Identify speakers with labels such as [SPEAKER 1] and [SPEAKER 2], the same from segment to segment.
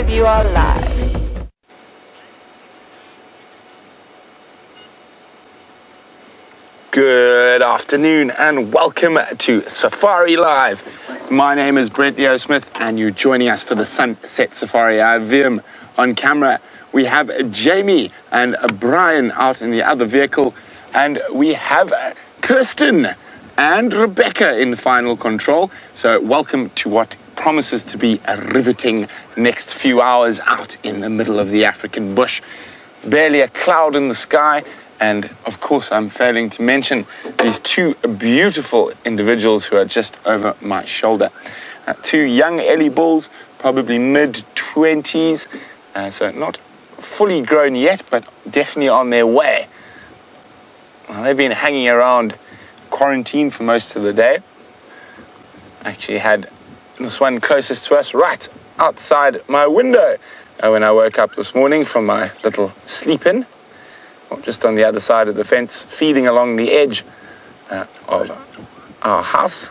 [SPEAKER 1] WildEarthTV, you are live.
[SPEAKER 2] Good afternoon and welcome to Safari Live. My name is Nat.Geo Smith and you're joining us for the Sunset Safari. I have Vim on camera. We have Jamie and Brian out in the other vehicle, and we have Kirsten and Rebecca in final control. So welcome to what promises to be a riveting next few hours out in the middle of the African bush. Barely a cloud in the sky. And of course, I'm failing to mention these two beautiful individuals who are just over my shoulder. Two young Ellie bulls, probably mid-20s, so not fully grown yet, but definitely on their way. Well, they've been hanging around quarantine for most of the day. Actually had this one closest to us right outside my window when I woke up this morning from my little sleep-in. Just on the other side of the fence, feeding along the edge of our house.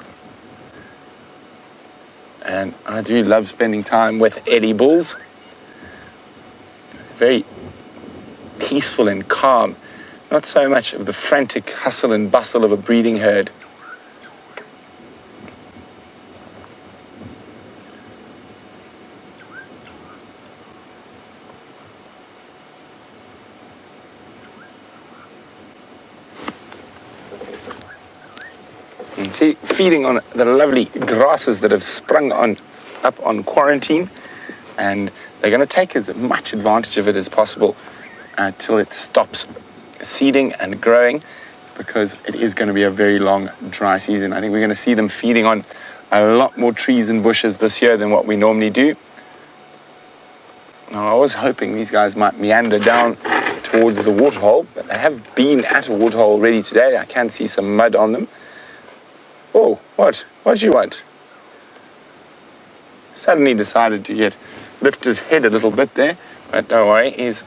[SPEAKER 2] And I do love spending time with Eddie bulls. Very peaceful and calm. Not so much of the frantic hustle and bustle of a breeding herd. Feeding on the lovely grasses that have sprung up on quarantine, and they're going to take as much advantage of it as possible till it stops seeding and growing, because it is going to be a very long dry season. I think we're going to see them feeding on a lot more trees and bushes this year than what we normally do. Now, I was hoping these guys might meander down towards the waterhole, but they have been at a waterhole already today. I can see some mud on them. Oh, what? What do you want? Suddenly decided to lift his head a little bit there, but don't worry, he's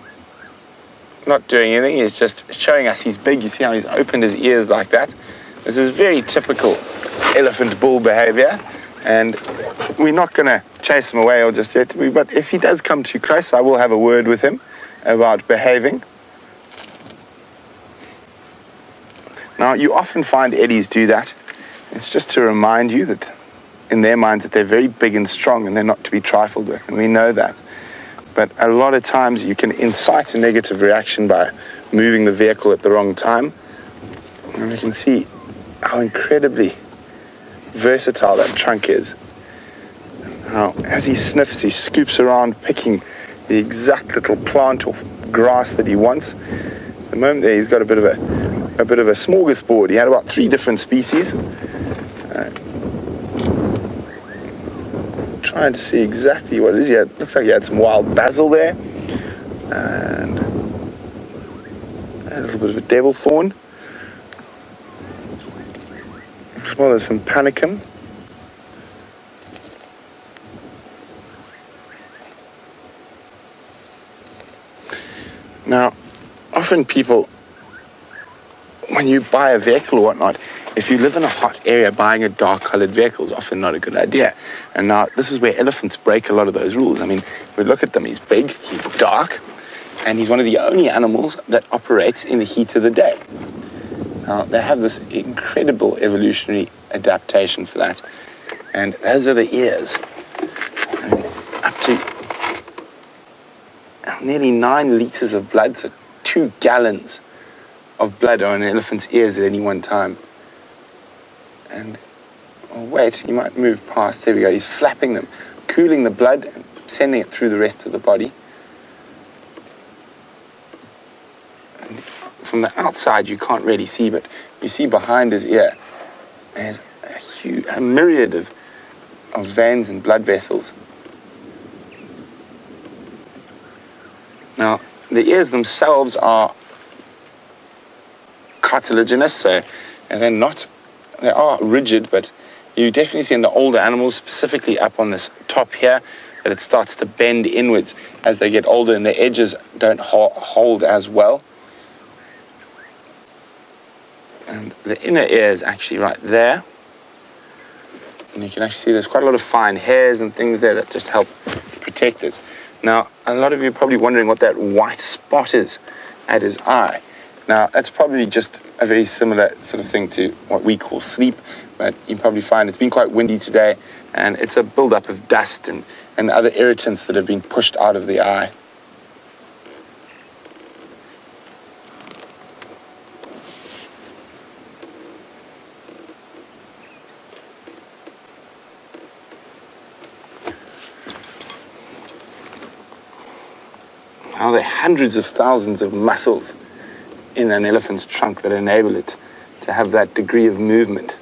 [SPEAKER 2] not doing anything. He's just showing us he's big. You see how he's opened his ears like that? This is very typical elephant bull behavior, and we're not going to chase him away or just yet. But if he does come too close, I will have a word with him about behaving. Now, you often find Eddies do that. It's just to remind you that in their minds that they're very big and strong and they're not to be trifled with, and we know that. But a lot of times you can incite a negative reaction by moving the vehicle at the wrong time. And you can see how incredibly versatile that trunk is. How, as he sniffs, he scoops around picking the exact little plant or grass that he wants. At the moment there, he's got a bit of a smorgasbord. He had about 3 different species. Trying to see exactly what it is. Looks like he had some wild basil there, and a little bit of a devil thorn, as well as some panicum. Now, often people, when you buy a vehicle or whatnot, if you live in a hot area, buying a dark-colored vehicle is often not a good idea. And now, this is where elephants break a lot of those rules. I mean, if we look at them, he's big, he's dark, and he's one of the only animals that operates in the heat of the day. Now, they have this incredible evolutionary adaptation for that. And those are the ears. I mean, up to nearly 9 liters of blood, so 2 gallons of blood are in an elephant's ears at any one time. And, oh wait, you might move past. There we go. He's flapping them, cooling the blood and sending it through the rest of the body. And from the outside, you can't really see, but you see behind his ear, there's a myriad of veins and blood vessels. Now, the ears themselves are cartilaginous, so they are rigid, but you definitely see in the older animals, specifically up on this top here, that it starts to bend inwards as they get older and the edges don't hold as well. And the inner ear is actually right there. And you can actually see there's quite a lot of fine hairs and things there that just help protect it. Now, a lot of you are probably wondering what that white spot is at his eye. Now, that's probably just a very similar sort of thing to what we call sleep, but you probably find it's been quite windy today, and it's a buildup of dust and other irritants that have been pushed out of the eye. Now, there are hundreds of thousands of muscles in an elephant's trunk that enable it to have that degree of movement.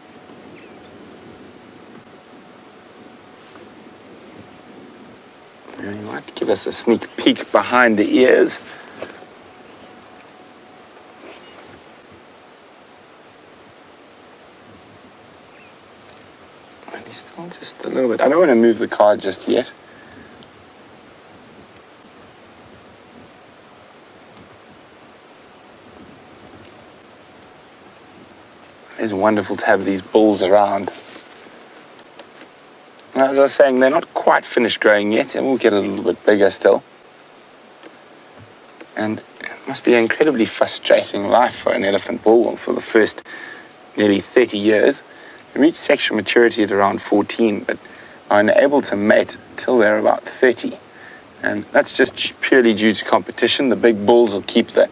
[SPEAKER 2] And you might give us a sneak peek behind the ears. And he's still just a little bit. I don't want to move the car just yet. It's wonderful to have these bulls around. And as I was saying, they're not quite finished growing yet, and will get a little bit bigger still. And it must be an incredibly frustrating life for an elephant bull for the first nearly 30 years. They reach sexual maturity at around 14, but are unable to mate till they're about 30. And that's just purely due to competition. The big bulls will keep the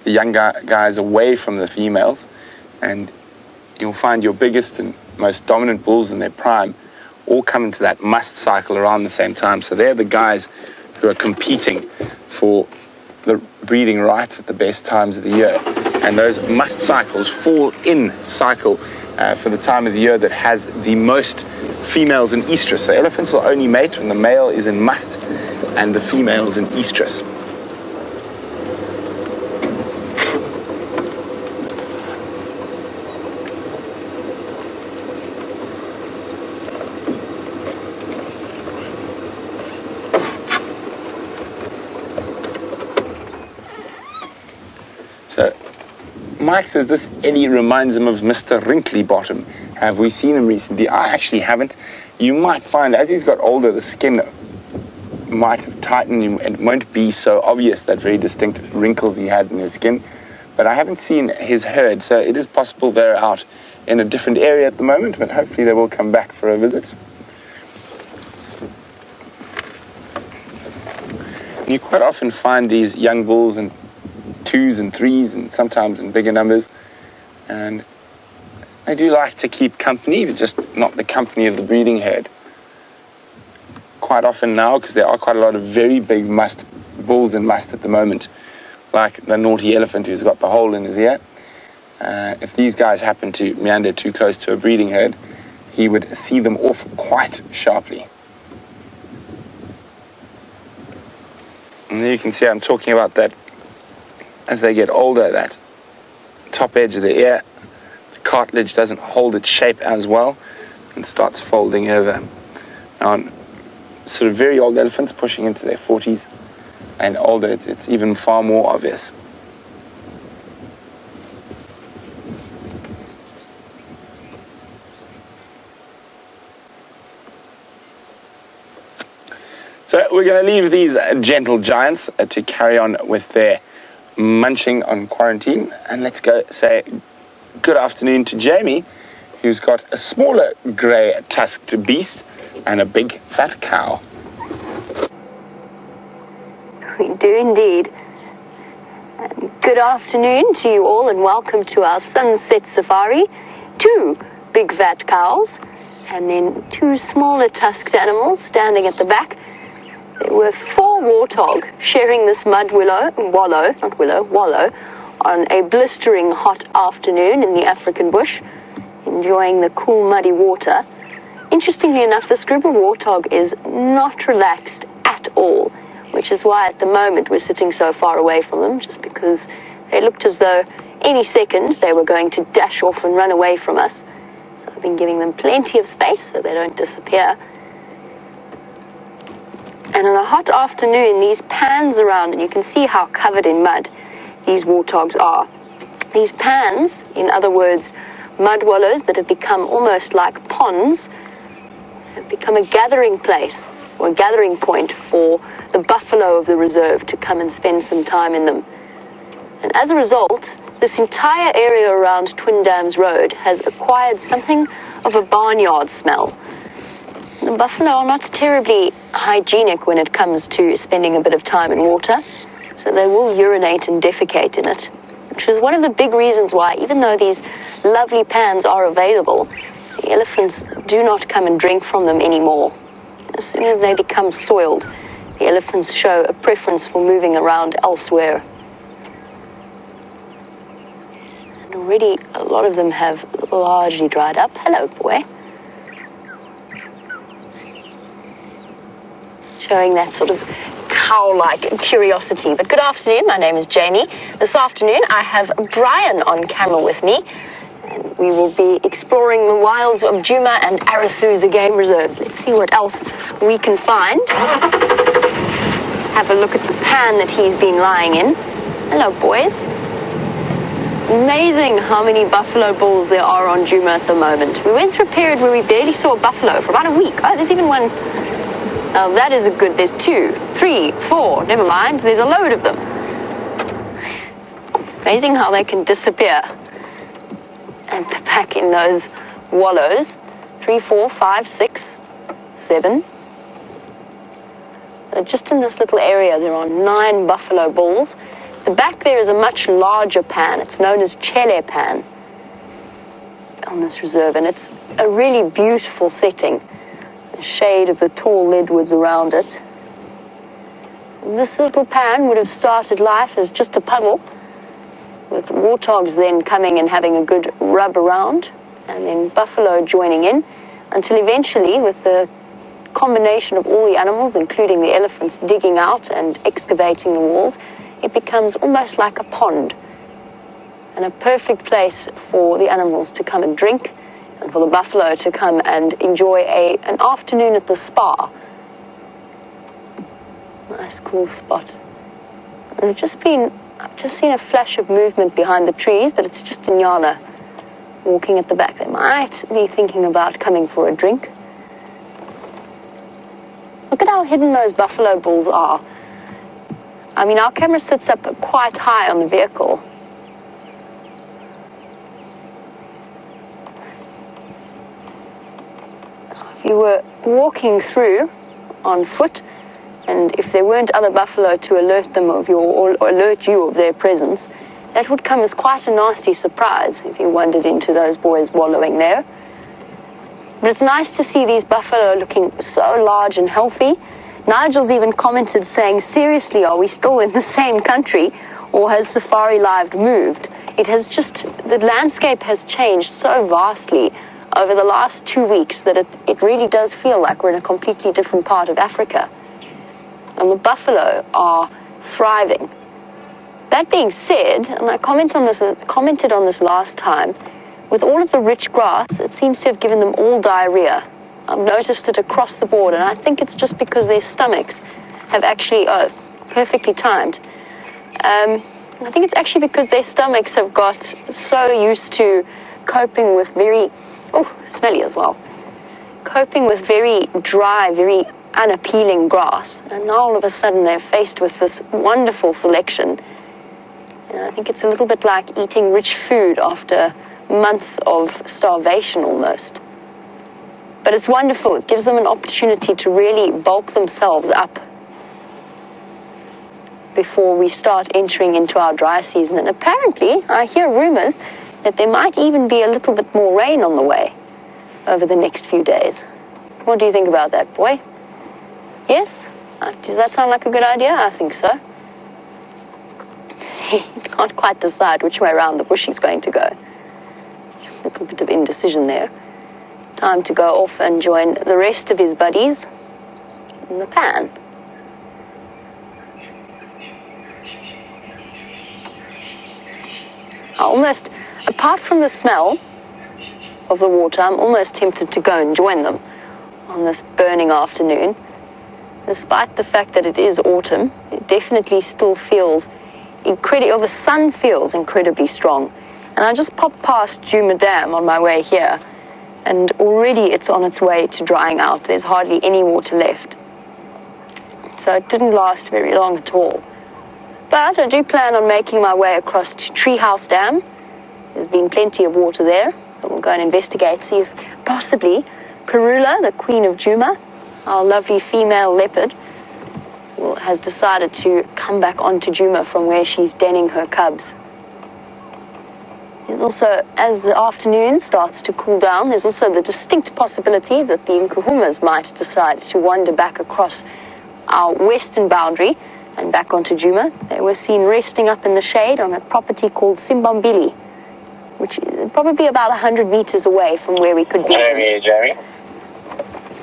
[SPEAKER 2] young guys away from the females, and you'll find your biggest and most dominant bulls in their prime all come into that must cycle around the same time. So they're the guys who are competing for the breeding rights at the best times of the year. And those must cycles fall in cycle for the time of the year that has the most females in estrus. So elephants will only mate when the male is in must and the female is in estrus. So Mike says this Eddie reminds him of Mr. Wrinkly Bottom. Have we seen him recently? I actually haven't. You might find as he's got older, the skin might have tightened and it won't be so obvious, that very distinct wrinkles he had in his skin. But I haven't seen his herd, so it is possible they're out in a different area at the moment, but hopefully they will come back for a visit. You quite often find these young bulls in 2s and 3s and sometimes in bigger numbers, and they do like to keep company, but just not the company of the breeding herd. Quite often now, because there are quite a lot of very big bulls in must at the moment, like the naughty elephant who's got the hole in his ear. If these guys happen to meander too close to a breeding herd, he would see them off quite sharply. And there you can see I'm talking about that. As they get older, that top edge of the ear, the cartilage doesn't hold its shape as well and starts folding over. Now, on sort of very old elephants pushing into their 40s and older, it's even far more obvious. So we're going to leave these gentle giants to carry on with their munching on quarantine, and let's go say good afternoon to Jamie, who's got a smaller grey tusked beast and a big fat cow.
[SPEAKER 1] We do indeed. And good afternoon to you all, and welcome to our sunset safari. 2 big fat cows and then 2 smaller tusked animals standing at the back. There were 4 warthog sharing this wallow on a blistering hot afternoon in the African bush, enjoying the cool muddy water. Interestingly enough, this group of warthog is not relaxed at all, which is why at the moment we're sitting so far away from them, just because they looked as though any second they were going to dash off and run away from us. So I've been giving them plenty of space so they don't disappear. And on a hot afternoon, these pans around, and you can see how covered in mud these warthogs are. These pans, in other words, mud wallows that have become almost like ponds, have become a gathering place or a gathering point for the buffalo of the reserve to come and spend some time in them. And as a result, this entire area around Twin Dams Road has acquired something of a barnyard smell. The buffalo are not terribly hygienic when it comes to spending a bit of time in water, so they will urinate and defecate in it, which is one of the big reasons why, even though these lovely pans are available, the elephants do not come and drink from them anymore. As soon as they become soiled, the elephants show a preference for moving around elsewhere. And already a lot of them have largely dried up. Hello, boy. Showing that sort of cow-like curiosity. But good afternoon, my name is Jamie. This afternoon I have Brian on camera with me, and we will be exploring the wilds of Djuma and Arathusa game reserves. Let's see what else we can find. Have a look at the pan that he's been lying in. Hello, boys. Amazing how many buffalo bulls there are on Djuma at the moment. We went through a period where we barely saw a buffalo for about a week. Oh, there's even one. Now that is a good, there's 2, 3, 4, never mind, there's a load of them. Amazing how they can disappear. And they're back in those wallows. 3, 4, 5, 6, 7. Just in this little area, there are 9 buffalo bulls. The back there is a much larger pan. It's known as Chele pan on this reserve, and it's a really beautiful setting. Shade of the tall leadwoods around it. And this little pan would have started life as just a puddle, with warthogs then coming and having a good rub around, and then buffalo joining in, until eventually, with the combination of all the animals, including the elephants, digging out and excavating the walls, it becomes almost like a pond, and a perfect place for the animals to come and drink, and for the buffalo to come and enjoy an afternoon at the spa. Nice, cool spot. And I've just seen a flash of movement behind the trees, but it's just Inyala walking at the back. They might be thinking about coming for a drink. Look at how hidden those buffalo bulls are. I mean, our camera sits up quite high on the vehicle. If you were walking through on foot, and if there weren't other buffalo to alert them of or alert you of their presence, that would come as quite a nasty surprise if you wandered into those boys wallowing there. But it's nice to see these buffalo looking so large and healthy. Nigel's even commented saying, seriously, are we still in the same country, or has Safari Live moved? It has just, the landscape has changed so vastly over the last 2 weeks that it really does feel like we're in a completely different part of Africa. And the buffalo are thriving. That being said, and I commented on this last time, with all of the rich grass, it seems to have given them all diarrhea. I've noticed it across the board, and I think it's just because their stomachs have actually, perfectly timed. I think it's actually because their stomachs have got so used to coping with smelly as well, coping with very dry, very unappealing grass, and now all of a sudden they're faced with this wonderful selection. And I think it's a little bit like eating rich food after months of starvation almost. But it's wonderful. It gives them an opportunity to really bulk themselves up before we start entering into our dry season. And apparently, I hear rumors that there might even be a little bit more rain on the way over the next few days. What do you think about that, boy? Yes? Does that sound like a good idea? I think so. He can't quite decide which way around the bush he's going to go. A little bit of indecision there. Time to go off and join the rest of his buddies in the pan. Apart from the smell of the water, I'm almost tempted to go and join them on this burning afternoon. Despite the fact that it is autumn, it definitely still feels the sun feels incredibly strong. And I just popped past Djuma Dam on my way here, and already it's on its way to drying out. There's hardly any water left. so it didn't last very long at all. But I do plan on making my way across to Treehouse Dam. There's been plenty of water there, so we'll go and investigate, see if possibly Karula, the queen of Djuma, our lovely female leopard, has decided to come back onto Djuma from where she's denning her cubs. And also, as the afternoon starts to cool down, there's also the distinct possibility that the Nkuhumas might decide to wander back across our western boundary and back onto Djuma. They were seen resting up in the shade on a property called Simbambili, which is probably about 100 meters away from where we could be.
[SPEAKER 3] Jamie.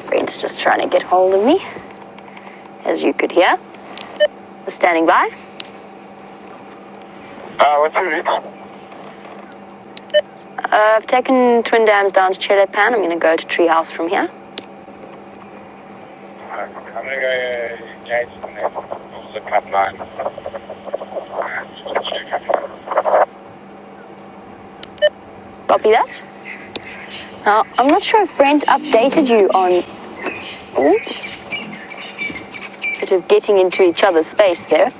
[SPEAKER 1] Brent's just trying to get hold of me, as you could hear. Standing by.
[SPEAKER 3] What's your route?
[SPEAKER 1] I've taken Twin Dams down to Chelepan. I'm going to go to Treehouse from here.
[SPEAKER 3] I'm going to go Gates and then also Club 9.
[SPEAKER 1] Copy that. Now, I'm not sure if Brent updated you on... Ooh. Bit of getting into each other's space there.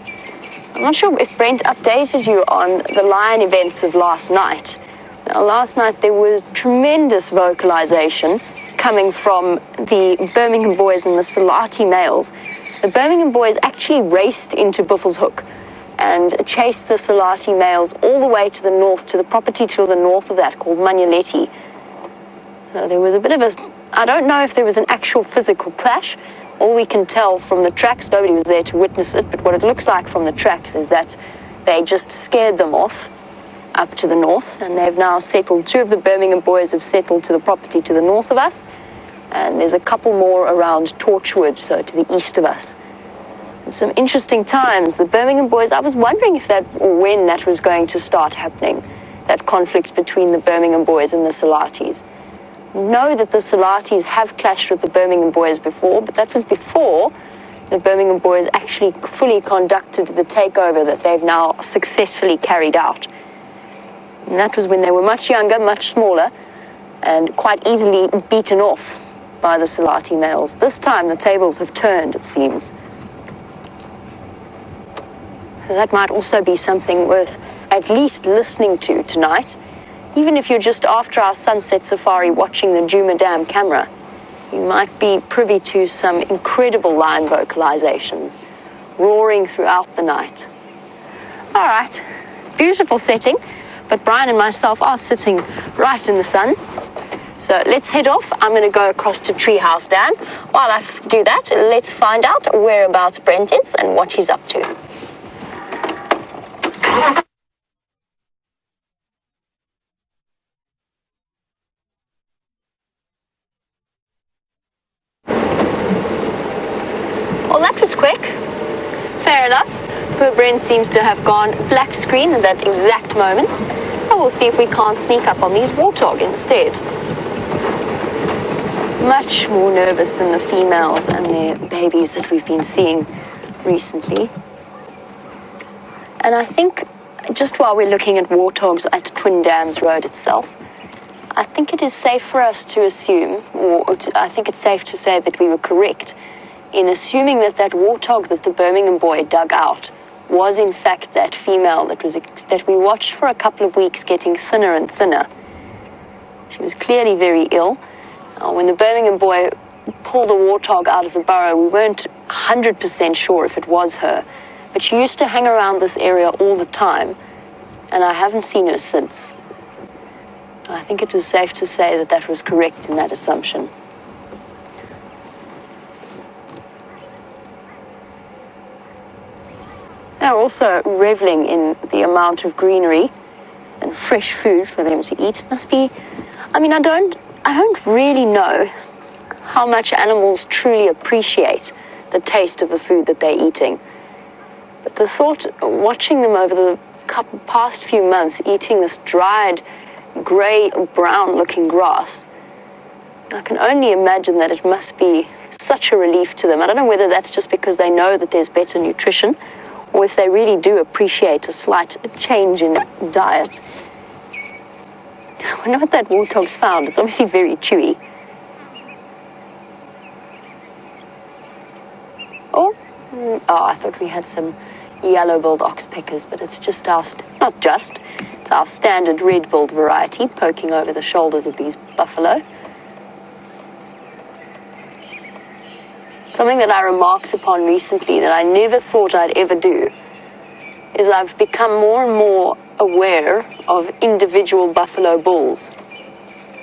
[SPEAKER 1] I'm not sure if Brent updated you on the lion events of last night. Now, last night there was tremendous vocalization coming from the Birmingham boys and the Salati males. The Birmingham boys actually raced into Buffelshoek and chased the Salati males all the way to the north, to the property to the north of that called Manyaleti. There was a bit of a... I don't know if there was an actual physical clash. All we can tell from the tracks, nobody was there to witness it, but what it looks like from the tracks is that they just scared them off up to the north, and they've now settled. Two of the Birmingham boys have settled to the property to the north of us, and there's a couple more around Torchwood, so to the east of us. And some interesting times. The Birmingham boys, I was wondering if that, or when that was going to start happening, that conflict between the Birmingham boys and the Salatis. Know that the Salatis have clashed with the Birmingham boys before, but that was before the Birmingham boys actually fully conducted the takeover that they've now successfully carried out. And that was when they were much younger, much smaller, and quite easily beaten off by the Salati males. This time the tables have turned, it seems. So that might also be something worth at least listening to tonight. Even if you're just after our sunset safari watching the Djuma Dam camera, you might be privy to some incredible lion vocalizations roaring throughout the night. All right, beautiful setting, but Brian and myself are sitting right in the sun. So let's head off. I'm going to go across to Treehouse Dam. While I do that, let's find out whereabouts Brent is and what he's up to. Well, that was quick. Fair enough. Poor Brent seems to have gone black screen at that exact moment. So we'll see if we can't sneak up on these warthog instead. Much more nervous than the females and their babies that we've been seeing recently. And I think, just while we're looking at warthogs at Twin Dams Road itself, I think it is safe for us to assume, I think it's safe to say that we were correct in assuming that that warthog that the Birmingham boy dug out was in fact that female that we watched for a couple of weeks getting thinner and thinner. She was clearly very ill. When the Birmingham boy pulled the warthog out of the burrow, we weren't 100% sure if it was her, but she used to hang around this area all the time, and I haven't seen her since. I think it is safe to say that that was correct in that assumption. They're also reveling in the amount of greenery and fresh food for them to eat. It must be, I mean, I don't really know how much animals truly appreciate the taste of the food that they're eating. But the thought, watching them over the past few months eating this dried, grey, brown-looking grass, I can only imagine that it must be such a relief to them. I don't know whether that's just because they know that there's better nutrition, or if they really do appreciate a slight change in diet. I wonder what that warthog's found. It's obviously very chewy. Oh, Oh, I thought we had some yellow-billed oxpeckers, but it's just it's our standard red-billed variety poking over the shoulders of these buffalo. Something that I remarked upon recently that I never thought I'd ever do is I've become more and more aware of individual buffalo bulls.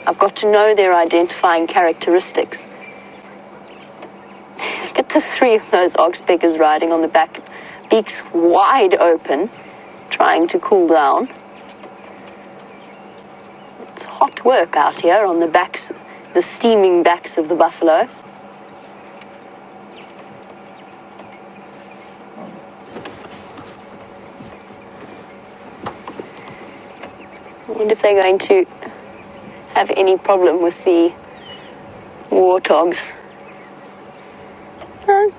[SPEAKER 1] I've got to know their identifying characteristics. Look at the three of those oxpeckers riding on the back, beaks wide open, trying to cool down. It's hot work out here on the backs, the steaming backs of the buffalo. I wonder if they're going to have any problem with the warthogs. No.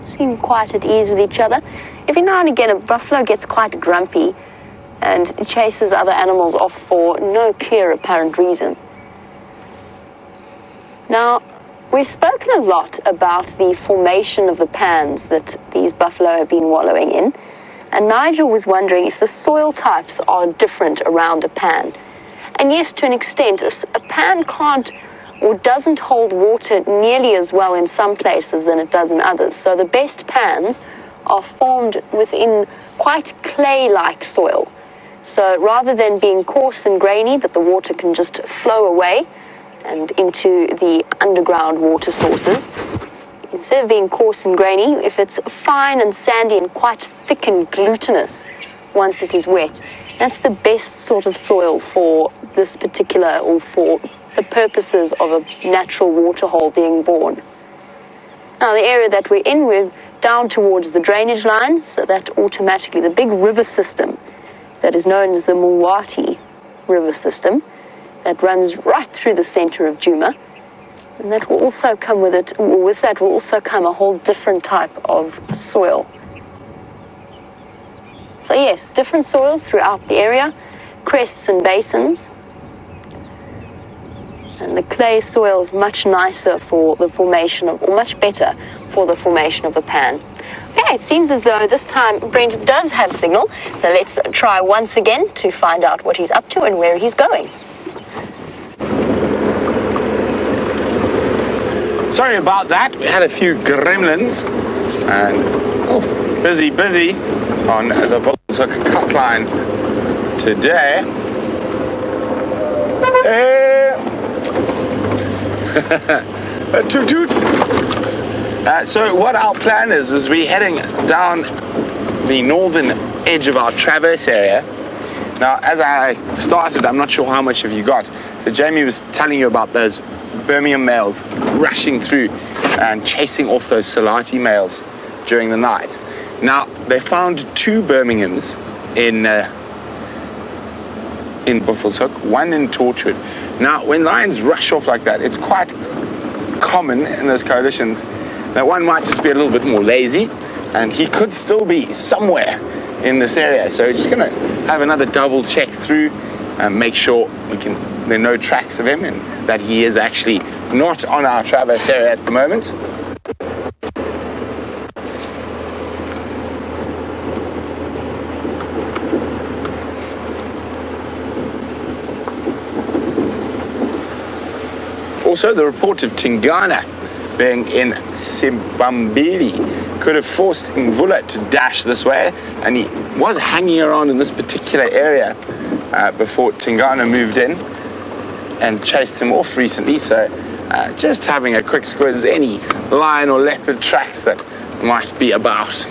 [SPEAKER 1] Seem quite at ease with each other. Every now and again a buffalo gets quite grumpy and chases other animals off for no clear apparent reason. Now, we've spoken a lot about the formation of the pans that these buffalo have been wallowing in, and Nigel was wondering if the soil types are different around a pan. And yes, to an extent, a pan can't or doesn't hold water nearly as well in some places than it does in others. So the best pans are formed within quite clay-like soil. So rather than being coarse and grainy that the water can just flow away and into the underground water sources, instead of being coarse and grainy, if it's fine and sandy and quite thick and glutinous once it is wet, that's the best sort of soil for this particular, or for the purposes of a natural waterhole being born. Now, the area that we're in, we're down towards the drainage line, so that automatically the big river system that is known as the Mulwati River system that runs right through the center of Djuma, and that will also come with it, or with that will also come a whole different type of soil. So yes, different soils throughout the area, crests and basins. And the clay soil is much nicer for the formation of, or much better for the formation of the pan. Okay, it seems as though this time Brent does have signal, so let's try once again to find out what he's up to and where he's going.
[SPEAKER 2] Sorry about that, we had a few gremlins and busy on the Bullshook cut line today. Toot toot. So what our plan is we're heading down the northern edge of our traverse area. Now, as I started, I'm not sure how much of you got. So Jamie was telling you about those Birmingham males rushing through and chasing off those Salati males during the night. Now, they found two Birminghams in Buffelshoek, one in Torchwood. Now, when lions rush off like that, it's quite common in those coalitions that one might just be a little bit more lazy, and he could still be somewhere in this area. So we're just going to have another double check through and make sure there are no tracks of him and that he is actually not on our traverse area at the moment. Also, the report of Tingana being in Simbambili could have forced Mvula to dash this way, and he was hanging around in this particular area before Tingana moved in and chased him off recently. So just having a quick squiz, any lion or leopard tracks that might be about.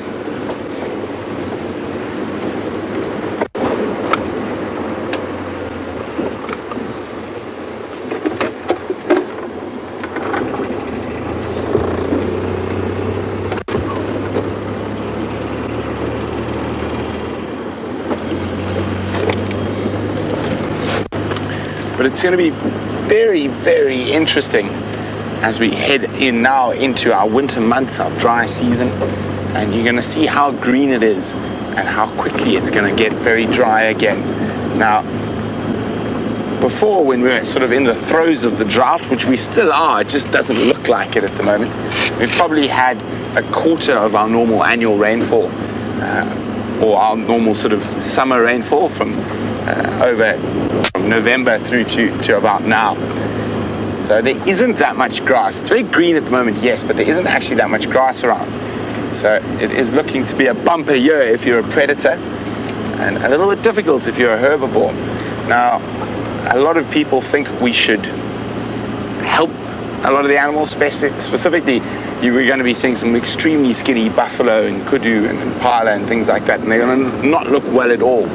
[SPEAKER 2] But it's going to be very, very interesting as we head in now into our winter months, our dry season, and you're going to see how green it is and how quickly it's going to get very dry again. Now, before, when we were sort of in the throes of the drought, which we still are, it just doesn't look like it at the moment, we've probably had a quarter of our normal annual rainfall, or our normal sort of summer rainfall from November through to about now. So there isn't that much grass. It's very green at the moment, yes, but there isn't actually that much grass around. So it is looking to be a bumper year if you're a predator, and a little bit difficult if you're a herbivore. Now, a lot of people think we should help a lot of the animals, specifically, we're going to be seeing some extremely skinny buffalo and kudu and impala and things like that, and they're going to not look well at all.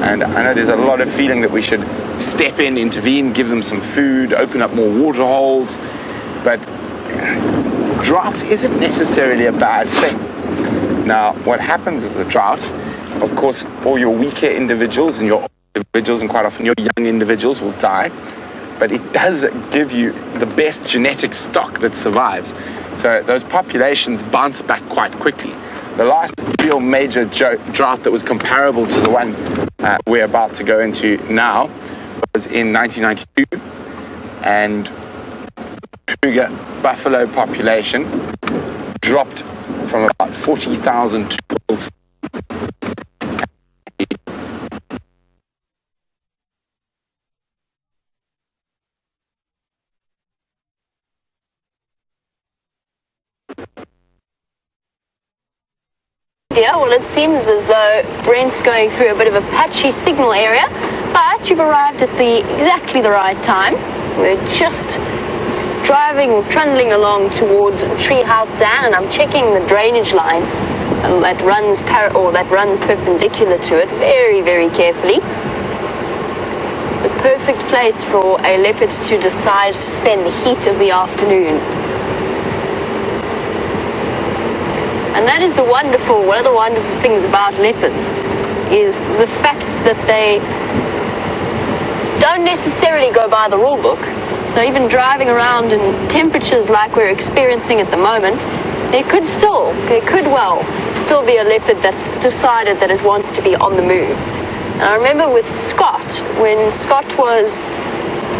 [SPEAKER 2] And I know there's a lot of feeling that we should step in, intervene, give them some food, open up more water holes, but drought isn't necessarily a bad thing. Now, what happens with the drought, of course, all your weaker individuals and your individuals, and quite often your young individuals, will die. But it does give you the best genetic stock that survives. So those populations bounce back quite quickly. The last real major drought that was comparable to the one we're about to go into now was in 1992, and Kruger buffalo population dropped from about 40,000 to 12,000.
[SPEAKER 1] Yeah, well, it seems as though Brent's going through a bit of a patchy signal area, but you've arrived at exactly the right time. We're just driving or trundling along towards Treehouse Dam, and I'm checking the drainage line that runs perpendicular to it very, very carefully. It's the perfect place for a leopard to decide to spend the heat of the afternoon. And that is one of the wonderful things about leopards, is the fact that they don't necessarily go by the rule book. So even driving around in temperatures like we're experiencing at the moment, there could well still be a leopard that's decided that it wants to be on the move. And I remember with Scott, when Scott was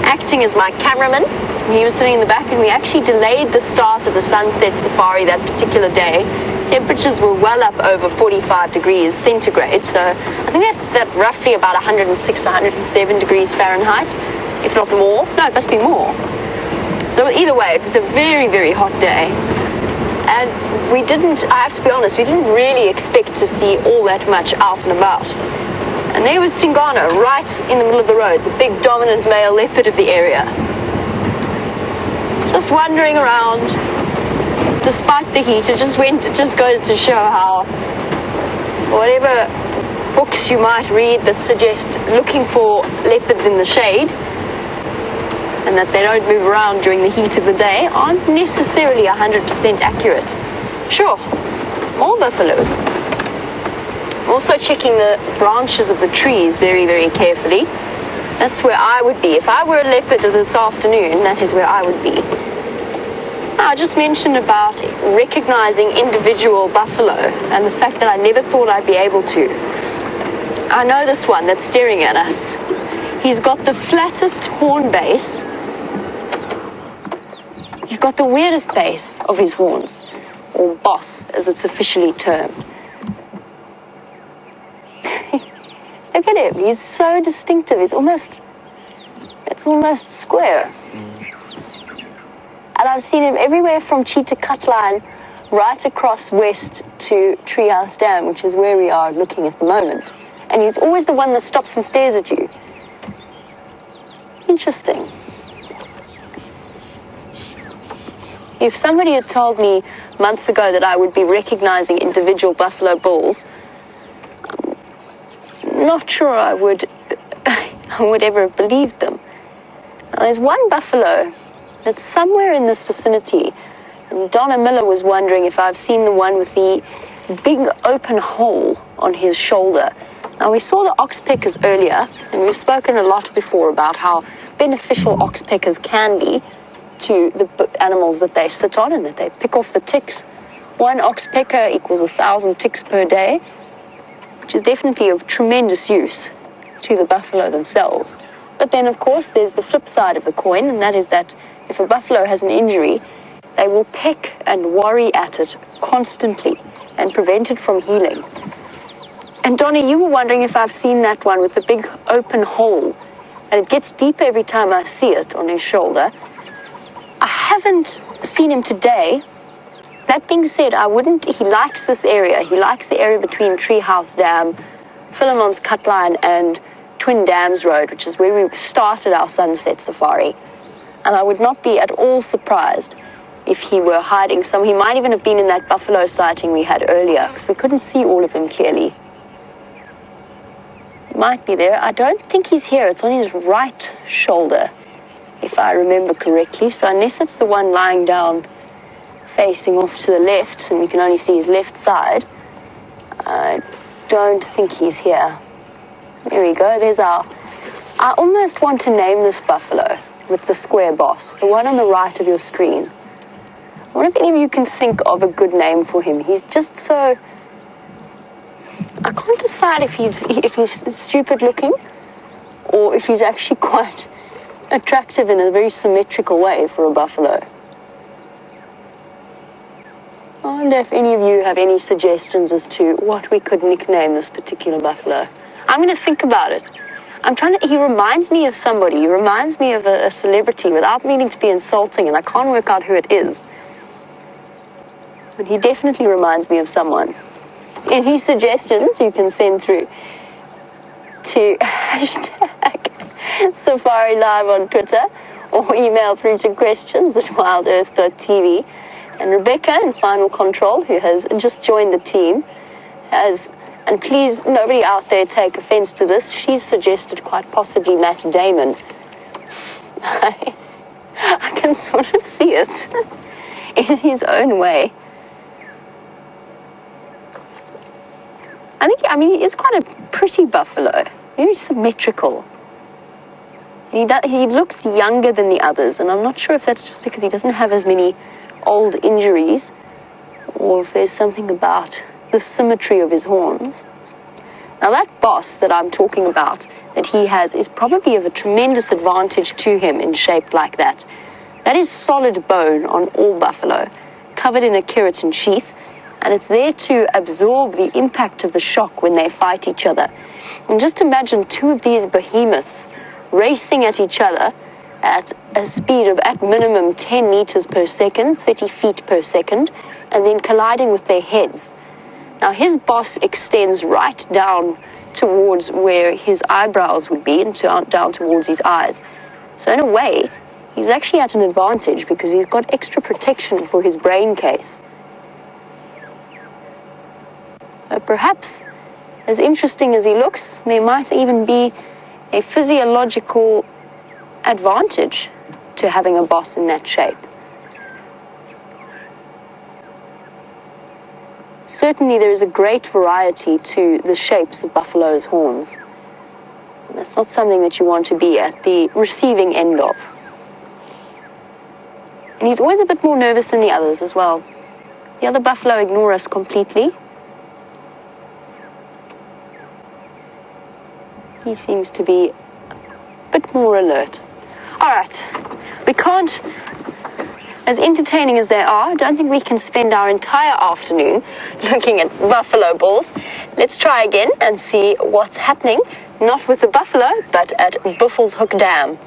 [SPEAKER 1] acting as my cameraman, he was sitting in the back, and we actually delayed the start of the sunset safari that particular day. Temperatures were well up over 45 degrees centigrade, so I think that's roughly about 106, 107 degrees Fahrenheit, if not more. No, it must be more. So either way, it was a very, very hot day. And I have to be honest, we didn't really expect to see all that much out and about. And there was Tingana right in the middle of the road, the big dominant male leopard of the area. Just wandering around. Despite the heat, it just goes to show how whatever books you might read that suggest looking for leopards in the shade and that they don't move around during the heat of the day aren't necessarily 100% accurate. Sure, more buffaloes. Also checking the branches of the trees very, very carefully. That's where I would be. If I were a leopard this afternoon, that is where I would be. I just mentioned about recognizing individual buffalo and the fact that I never thought I'd be able to. I know this one that's staring at us. He's got the flattest horn base. He's got the weirdest base of his horns, or boss, as it's officially termed. Look at him. He's so distinctive. It's almost square. And I've seen him everywhere from Cheetah Cutline right across west to Treehouse Dam, which is where we are looking at the moment. And he's always the one that stops and stares at you. Interesting. If somebody had told me months ago that I would be recognizing individual buffalo bulls, I'm not sure I would ever have believed them. Now, there's one buffalo that's somewhere in this vicinity, and Donna Miller was wondering if I've seen the one with the big open hole on his shoulder. Now, we saw the oxpeckers earlier, and we've spoken a lot before about how beneficial oxpeckers can be to the animals that they sit on and that they pick off the ticks. One oxpecker equals 1,000 ticks per day, which is definitely of tremendous use to the buffalo themselves. But then, of course, there's the flip side of the coin, and that is that if a buffalo has an injury, they will peck and worry at it constantly and prevent it from healing. And Donnie, you were wondering if I've seen that one with the big open hole, and it gets deeper every time I see it on his shoulder. I haven't seen him today. That being said, he likes this area. He likes the area between Treehouse Dam, Philemon's Cut Line, and Twin Dams Road, which is where we started our sunset safari. And I would not be at all surprised if he were hiding somewhere. He might even have been in that buffalo sighting we had earlier, because we couldn't see all of them clearly. He might be there. I don't think he's here. It's on his right shoulder, if I remember correctly. So unless it's the one lying down facing off to the left, and we can only see his left side, I don't think he's here. There we go. There's I almost want to name this buffalo with the square boss, the one on the right of your screen. I wonder if any of you can think of a good name for him. He's just so... I can't decide if he's stupid looking or if he's actually quite attractive in a very symmetrical way for a buffalo. I wonder if any of you have any suggestions as to what we could nickname this particular buffalo. I'm going to think about it. He reminds me of somebody. He reminds me of a celebrity without meaning to be insulting, and I can't work out who it is. But he definitely reminds me of someone. Any suggestions you can send through to #Safari Live on Twitter, or email through to questions@WildEarthTV. And Rebecca in Final Control, who has just joined the team, and please, nobody out there take offense to this, she's suggested quite possibly Matt Damon. I can sort of see it in his own way. He is quite a pretty buffalo, very symmetrical. He looks younger than the others, and I'm not sure if that's just because he doesn't have as many old injuries, or if there's something about the symmetry of his horns. Now that boss that I'm talking about, that he has, is probably of a tremendous advantage to him in shape like that. That is solid bone on all buffalo, covered in a keratin sheath, and it's there to absorb the impact of the shock when they fight each other. And just imagine two of these behemoths racing at each other at a speed of at minimum 10 meters per second, 30 feet per second, and then colliding with their heads. Now his boss extends right down towards where his eyebrows would be and down towards his eyes. So in a way, he's actually at an advantage because he's got extra protection for his brain case. Perhaps, as interesting as he looks, there might even be a physiological advantage to having a boss in that shape. Certainly there is a great variety to the shapes of buffalo's horns. And that's not something that you want to be at the receiving end of. And he's always a bit more nervous than the others as well. The other buffalo ignore us completely. He seems to be a bit more alert. All right, we can't, as entertaining as they are, I don't think we can spend our entire afternoon looking at buffalo bulls. Let's try again and see what's happening, not with the buffalo, but at Buffelshoek Dam.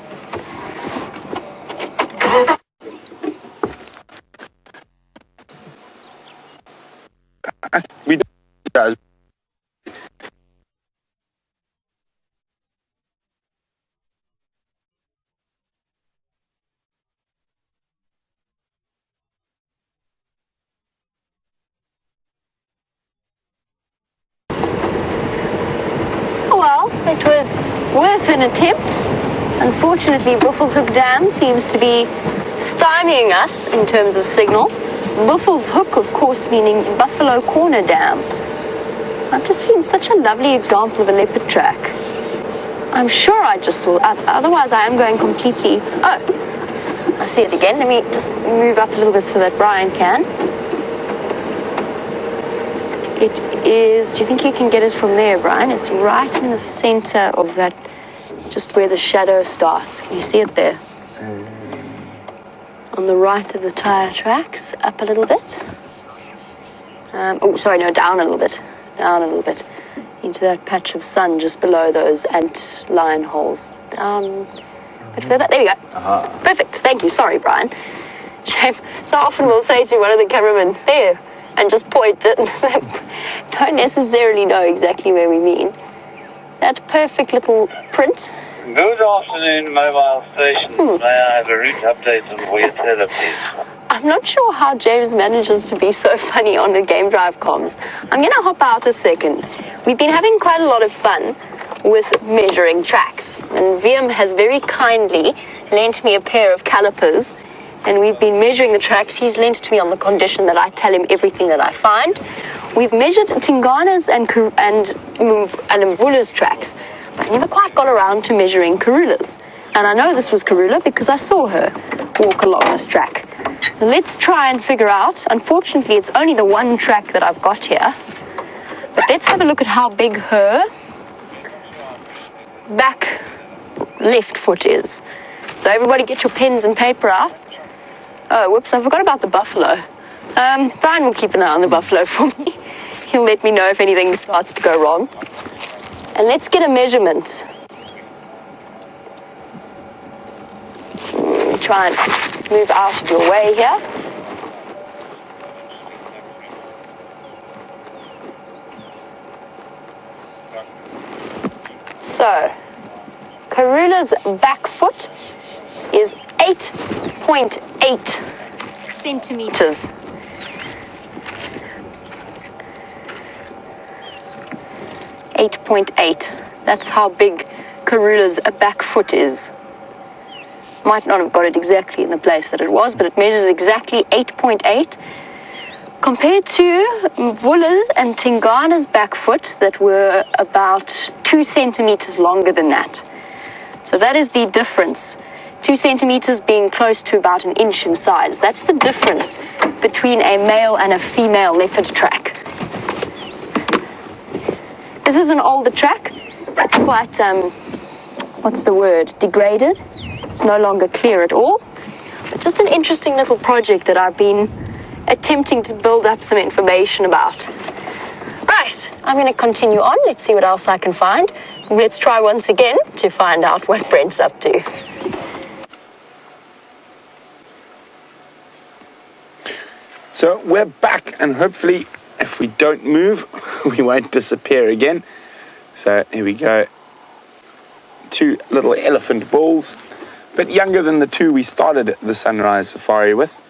[SPEAKER 2] We guys.
[SPEAKER 1] Well, it was worth an attempt. Unfortunately, Buffelshoek Dam seems to be stymieing us in terms of signal. Buffelshoek, of course, meaning Buffalo Corner Dam. I've just seen such a lovely example of a leopard track. I'm sure I just saw, otherwise I am going completely, oh, I see it again. Let me just move up a little bit so that Brian can. It is, do you think you can get it from there, Brian? It's right in the center of that, just where the shadow starts. Can you see it there? on the right of the tire tracks, up a little bit. Oh, sorry, no, down a little bit. Down a little bit. Into that patch of sun just below those ant line holes. Down a bit further. There we go. Perfect. Thank you. Sorry, Brian. Shame. So often we'll say to one of the cameramen, there, and just point it. Don't necessarily know exactly where we mean. That perfect little print.
[SPEAKER 3] Good afternoon, mobile station. May I have a route update on WildEarthTV, please?
[SPEAKER 1] I'm not sure how James manages to be so funny on the game drive comms. I'm going to hop out a second. We've been having quite a lot of fun with measuring tracks. And VM has very kindly lent me a pair of calipers. And we've been measuring the tracks. He's lent to me on the condition that I tell him everything that I find. We've measured Tingana's and Mvula's tracks. But I never quite got around to measuring Karula's. And I know this was Karula because I saw her walk along this track. So let's try and figure out. Unfortunately, it's only the one track that I've got here. But let's have a look at how big her back left foot is. So everybody get your pens and paper out. Oh, whoops, I forgot about the buffalo. Brian will keep an eye on the buffalo for me. He'll let me know if anything starts to go wrong. And let's get a measurement. Try and move out of your way here. So, Karula's back foot is 8.8 centimeters. 8.8. That's how big Karula's back foot is. Might not have got it exactly in the place that it was, but it measures exactly 8.8 compared to Mvula and Tingana's back foot that were about 2 centimeters longer than that. So that is the difference. 2 centimeters being close to about an inch in size. That's the difference between a male and a female leopard track. This is an older track. It's quite, what's the word, degraded. It's no longer clear at all. But just an interesting little project that I've been attempting to build up some information about. Right, I'm going to continue on. Let's see what else I can find. Let's try once again to find out what Brent's up to.
[SPEAKER 2] So we're back, and hopefully if we don't move, we won't disappear again. So here we go. 2 little elephant bulls, a bit younger than the 2 we started the sunrise safari with,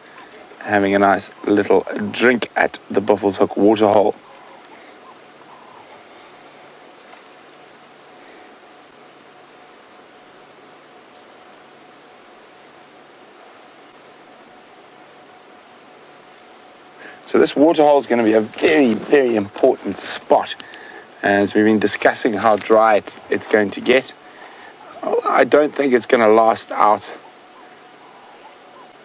[SPEAKER 2] having a nice little drink at the Buffels Hook waterhole. So this waterhole is going to be a very, very important spot as we've been discussing how dry it's going to get. I don't think it's going to last out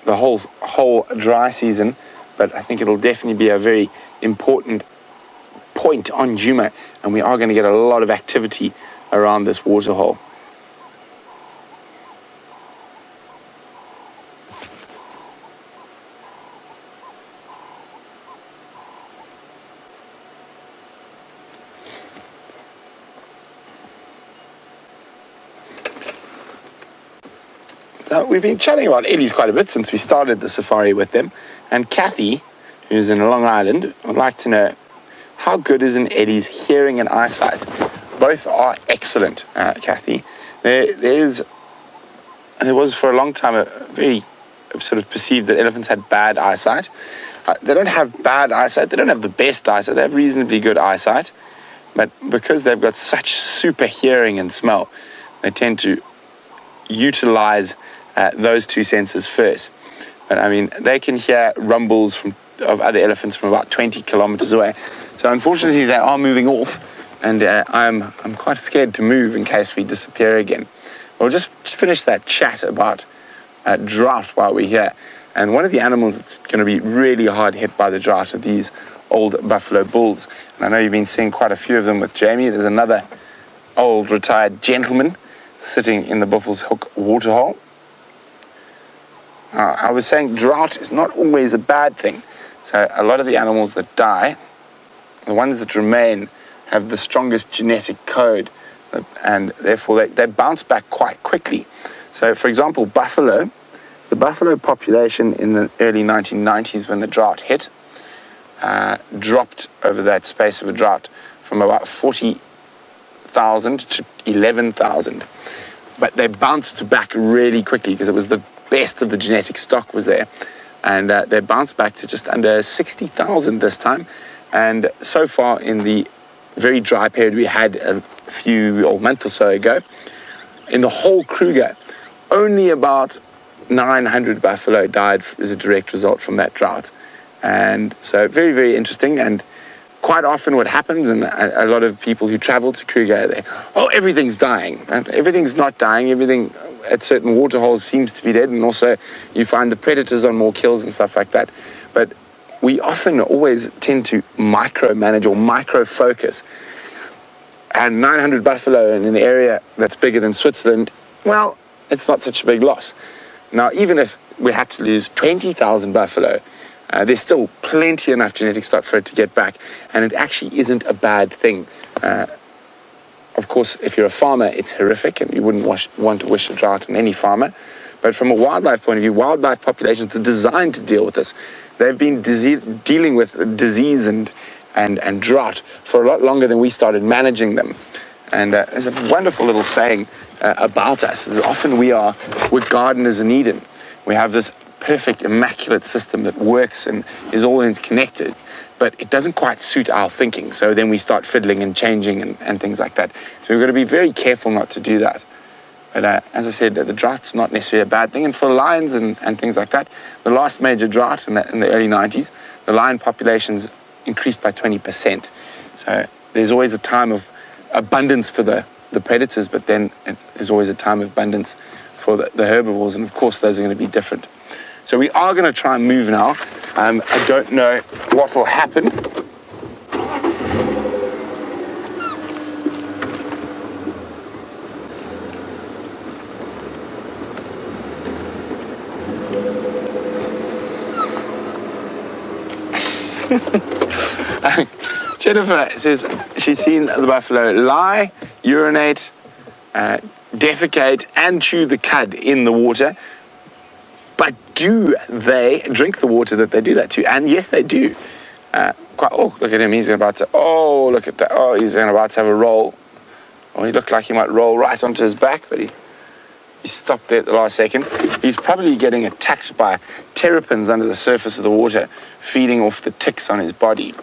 [SPEAKER 2] the whole dry season, but I think it'll definitely be a very important point on Djuma, and we are going to get a lot of activity around this waterhole. So we've been chatting about Eddie's quite a bit since we started the safari with them, and Kathy, who's in Long Island, would like to know how good is an Eddie's hearing and eyesight. Both are excellent, Kathy. There was for a long time a very sort of perceived that elephants had bad eyesight. They don't have bad eyesight. They don't have the best eyesight. They have reasonably good eyesight, but because they've got such super hearing and smell, they tend to utilize those 2 senses first. But I mean, they can hear rumbles of other elephants from about 20 kilometers away. So unfortunately, they are moving off, and I'm quite scared to move in case we disappear again. We'll just finish that chat about drought while we're here. And one of the animals that's going to be really hard hit by the drought are these old buffalo bulls. And I know you've been seeing quite a few of them with Jamie. There's another old retired gentleman sitting in the Buffels Hook waterhole. I was saying drought is not always a bad thing. So a lot of the animals that die, the ones that remain, have the strongest genetic code, and therefore they bounce back quite quickly. So, for example, buffalo, the buffalo population in the early 1990s when the drought hit, dropped over that space of a drought from about 40,000 to 11,000. But they bounced back really quickly because it was the best of the genetic stock was there. And they bounced back to just under 60,000 this time. And so far in the very dry period we had a month or so ago, in the whole Kruger, only about 900 buffalo died as a direct result from that drought. And so very, very interesting. And quite often what happens, and a lot of people who travel to Kruger, everything's dying. And everything's not dying. Everything at certain water holes seems to be dead. And also you find the predators on more kills and stuff like that. But we often always tend to micromanage or micro-focus. And 900 buffalo in an area that's bigger than Switzerland, well, it's not such a big loss. Now, even if we had to lose 20,000 buffalo, there's still plenty enough genetic stock for it to get back, and it actually isn't a bad thing. Of course, if you're a farmer, it's horrific, and you wouldn't want to wish a drought on any farmer. But from a wildlife point of view, wildlife populations are designed to deal with this. They've been dealing with disease and drought for a lot longer than we started managing them. And there's a wonderful little saying about us, is often we're gardeners in Eden. We have this perfect, immaculate system that works and is all interconnected, but it doesn't quite suit our thinking. So then we start fiddling and changing and things like that. So we've got to be very careful not to do that. But as I said, the drought's not necessarily a bad thing. And for lions and things like that, the last major drought in the early 90s, the lion populations increased by 20%. So there's always a time of abundance for the predators, but then there's always a time of abundance for the herbivores. And of course, those are going to be different. So we are going to try and move now. I don't know what will happen. Jennifer says she's seen the buffalo lie, urinate, defecate, and chew the cud in the water. But do they drink the water that they do that to? And yes, they do. Look at him. He's about to, look at that. Oh, he's about to have a roll. Oh, he looked like he might roll right onto his back, but he stopped there at the last second. He's probably getting attacked by terrapins under the surface of the water, feeding off the ticks on his body.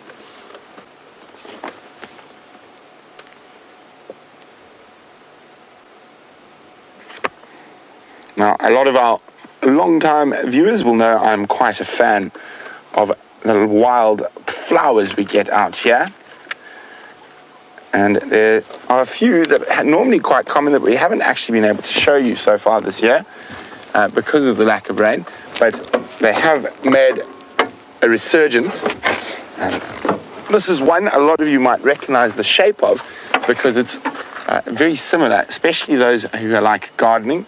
[SPEAKER 2] Now, a lot of our long-time viewers will know I'm quite a fan of the wild flowers we get out here. And there are a few that are normally quite common that we haven't actually been able to show you so far this year because of the lack of rain. But they have made a resurgence. And this is one a lot of you might recognize the shape of because it's very similar, especially those who are like gardening.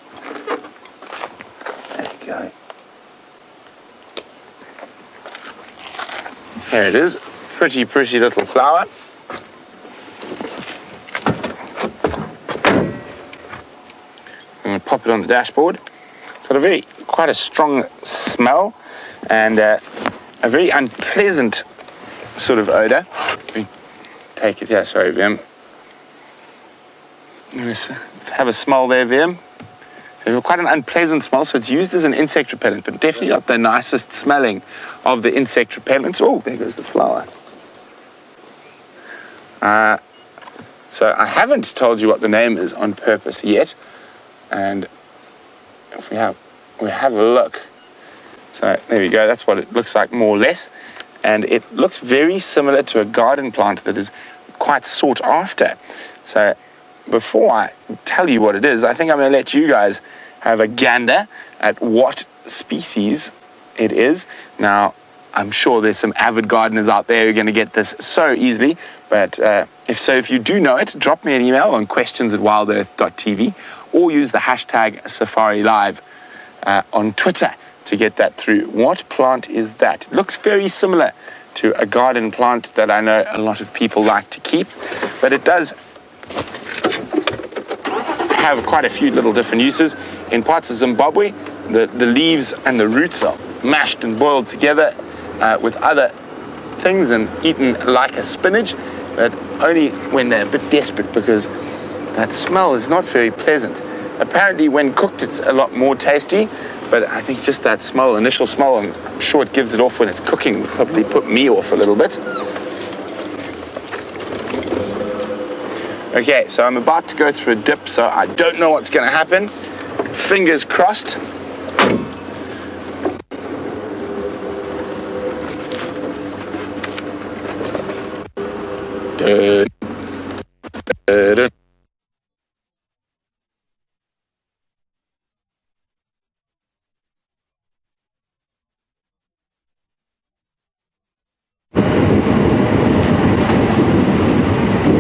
[SPEAKER 2] There you go. There it is. Pretty, pretty little flower. I'm going to pop it on the dashboard. It's got quite a strong smell and a very unpleasant sort of odor. Take it, yeah, sorry, Vim. Have a smell there, Vim. So quite an unpleasant smell, so it's used as an insect repellent, but definitely not the nicest smelling of the insect repellents. Oh, there goes the flower. So I haven't told you what the name is on purpose yet. And if we have a look. So there we go, that's what it looks like more or less. And it looks very similar to a garden plant that is quite sought after. So before I tell you what it is, I think I'm going to let you guys have a gander at what species it is. Now, I'm sure there's some avid gardeners out there who are going to get this so easily. But if you do know it, drop me an email on questions@wildearth.tv or use the hashtag Safari Live on Twitter to get that through. What plant is that? It looks very similar to a garden plant that I know a lot of people like to keep, but it does have quite a few little different uses. In parts of Zimbabwe, the leaves and the roots are mashed and boiled together with other things and eaten like a spinach, but only when they're a bit desperate, because that smell is not very pleasant. Apparently when cooked it's a lot more tasty, but I think just that smell, initial smell, I'm sure it gives it off when it's cooking, would probably put me off a little bit. Okay, so I'm about to go through a dip, so I don't know what's going to happen. Fingers crossed.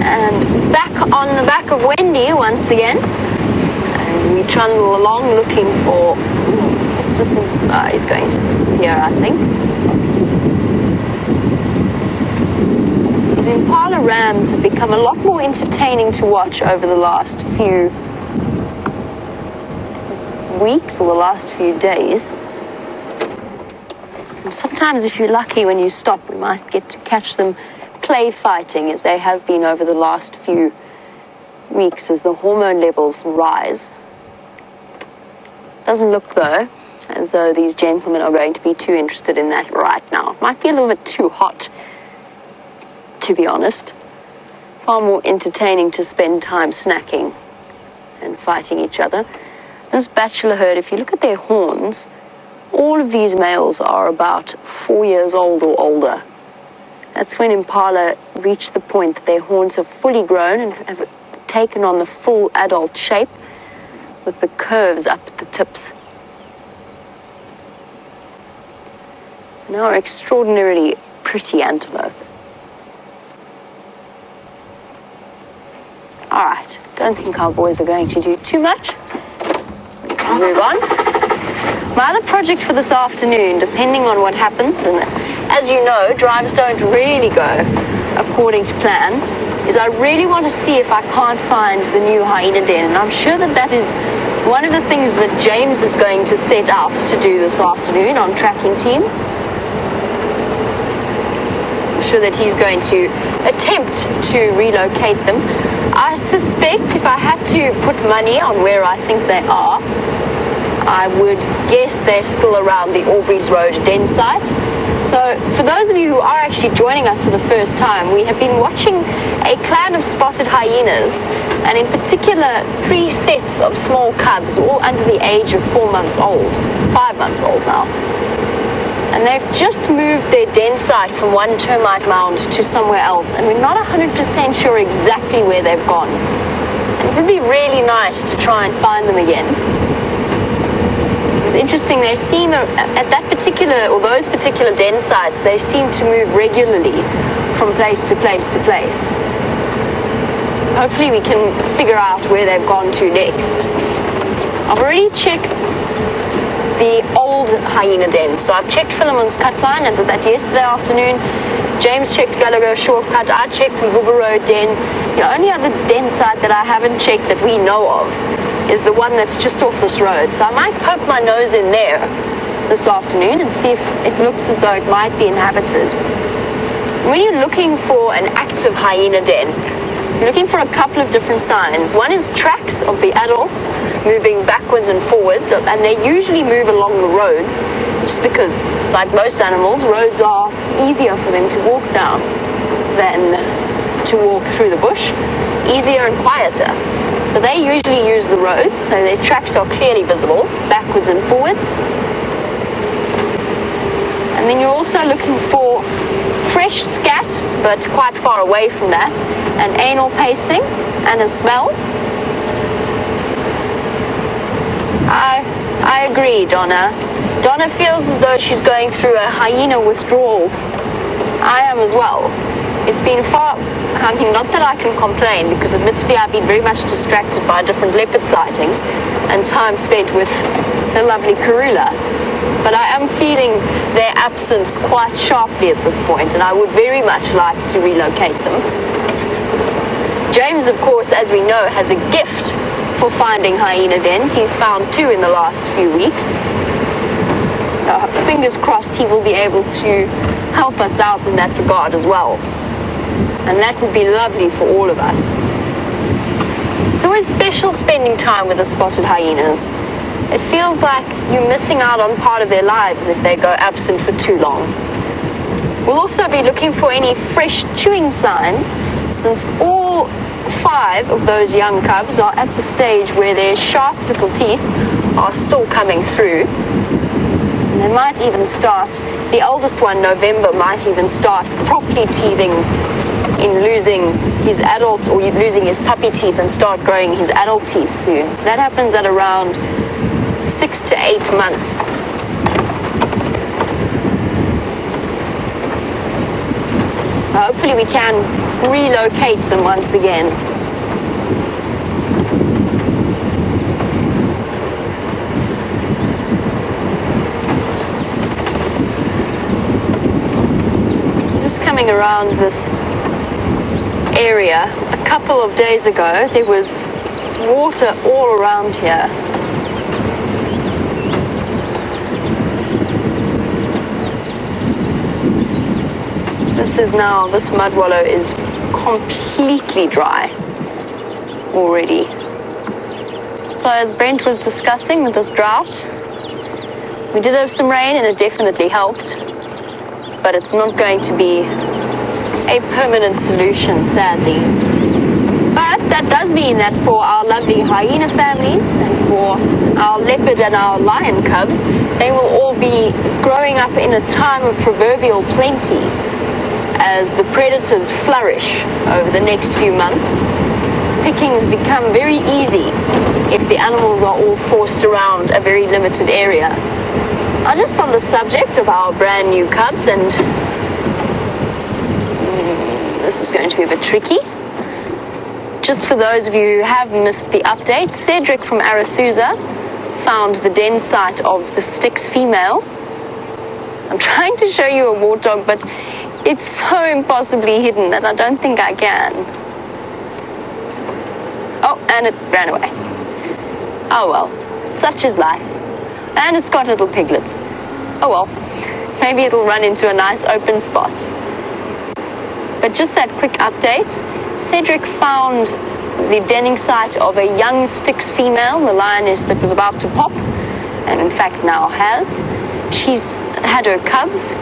[SPEAKER 1] And back on the back of Wendy once again, as we trundle along looking for, what's this? He's going to disappear, I think. These impala rams have become a lot more entertaining to watch over the last few weeks or the last few days. And sometimes if you're lucky, when you stop, we might get to catch them play fighting, as they have been over the last few weeks as the hormone levels rise. Doesn't look though as though these gentlemen are going to be too interested in that right now. It might be a little bit too hot, to be honest. Far more entertaining to spend time snacking and fighting each other. This bachelor herd, if you look at their horns, all of these males are about 4 years old or older. That's when impala reach the point that their horns have fully grown and have taken on the full adult shape with the curves up at the tips. Now an extraordinarily pretty antelope. All right, don't think our boys are going to do too much. We can move on. My other project for this afternoon, depending on what happens, and as you know, drives don't really go according to plan, is I really want to see if I can't find the new hyena den. And I'm sure that that is one of the things that James is going to set out to do this afternoon on tracking team. I'm sure that he's going to attempt to relocate them. I suspect if I had to put money on where I think they are, I would guess they're still around the Aubrey's Road den site. So for those of you who are actually joining us for the first time, we have been watching a clan of spotted hyenas, and in particular 3 sets of small cubs, all under the age of 4 months old, 5 months old now. And they've just moved their den site from one termite mound to somewhere else, and we're not 100% sure exactly where they've gone. And it would be really nice to try and find them again. It's interesting, they seem, at that particular, or those particular den sites, they seem to move regularly from place to place to place. Hopefully we can figure out where they've gone to next. I've already checked the old hyena den. So I've checked Philemon's cut line, I did that yesterday afternoon. James checked Gallagher Shortcut, I checked Mvubu Road den. The only other den site that I haven't checked that we know of is the one that's just off this road. So I might poke my nose in there this afternoon and see if it looks as though it might be inhabited. When you're looking for an active hyena den, you're looking for a couple of different signs. One is tracks of the adults moving backwards and forwards, and they usually move along the roads, just because, like most animals, roads are easier for them to walk down than to walk through the bush, easier and quieter. So they usually use the roads, so their tracks are clearly visible, backwards and forwards. And then you're also looking for fresh scat, but quite far away from that, and anal pasting, and a smell. I agree, Donna. Donna feels as though she's going through a hyena withdrawal. I am as well. It's been far, I mean, not that I can complain, because admittedly I've been very much distracted by different leopard sightings and time spent with the lovely Karula. but I am feeling their absence quite sharply at this point, and I would very much like to relocate them. James, of course, as we know, has a gift for finding hyena dens. He's found 2 in the last few weeks. Fingers crossed he will be able to help us out in that regard as well. And that would be lovely for all of us. It's always special spending time with the spotted hyenas. It feels like you're missing out on part of their lives if they go absent for too long. We'll also be looking for any fresh chewing signs, since all 5 of those young cubs are at the stage where their sharp little teeth are still coming through. And they might even start, the oldest one, November, might even start properly teething in losing his adult, or losing his puppy teeth and start growing his adult teeth soon. That happens at around 6 to 8 months. Hopefully we can relocate them once again. Just coming around this area, a couple of days ago there was water all around here. This mud wallow is completely dry already. So as Brent was discussing with this drought, we did have some rain and it definitely helped, but it's not going to be a permanent solution, sadly. But that does mean that for our lovely hyena families and for our leopard and our lion cubs, they will all be growing up in a time of proverbial plenty as the predators flourish over the next few months. Pickings become very easy if the animals are all forced around a very limited area. Now, just on the subject of our brand new cubs, and this is going to be a bit tricky. Just for those of you who have missed the update, Cedric from Arathusa found the den site of the Styx female. I'm trying to show you a warthog, but it's so impossibly hidden that I don't think I can. Oh, and it ran away. Oh well, such is life. And it's got little piglets. Oh well, maybe it'll run into a nice open spot. But just that quick update, Cedric found the denning site of a young Styx female, the lioness that was about to pop, and in fact now has. She's had her cubs,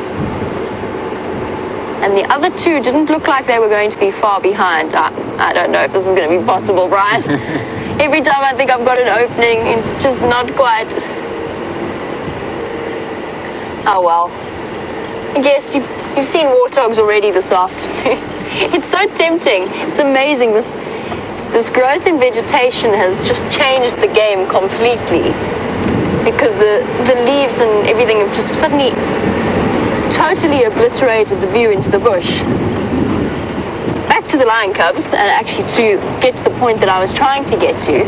[SPEAKER 1] and the other 2 didn't look like they were going to be far behind. I don't know if this is going to be possible, Brian. Every time I think I've got an opening, it's just not quite. Oh well. I guess you've seen warthogs already this afternoon. It's so tempting. It's amazing. This growth in vegetation has just changed the game completely, because the leaves and everything have just suddenly totally obliterated the view into the bush. Back to the lion cubs, and actually to get to the point that I was trying to get to,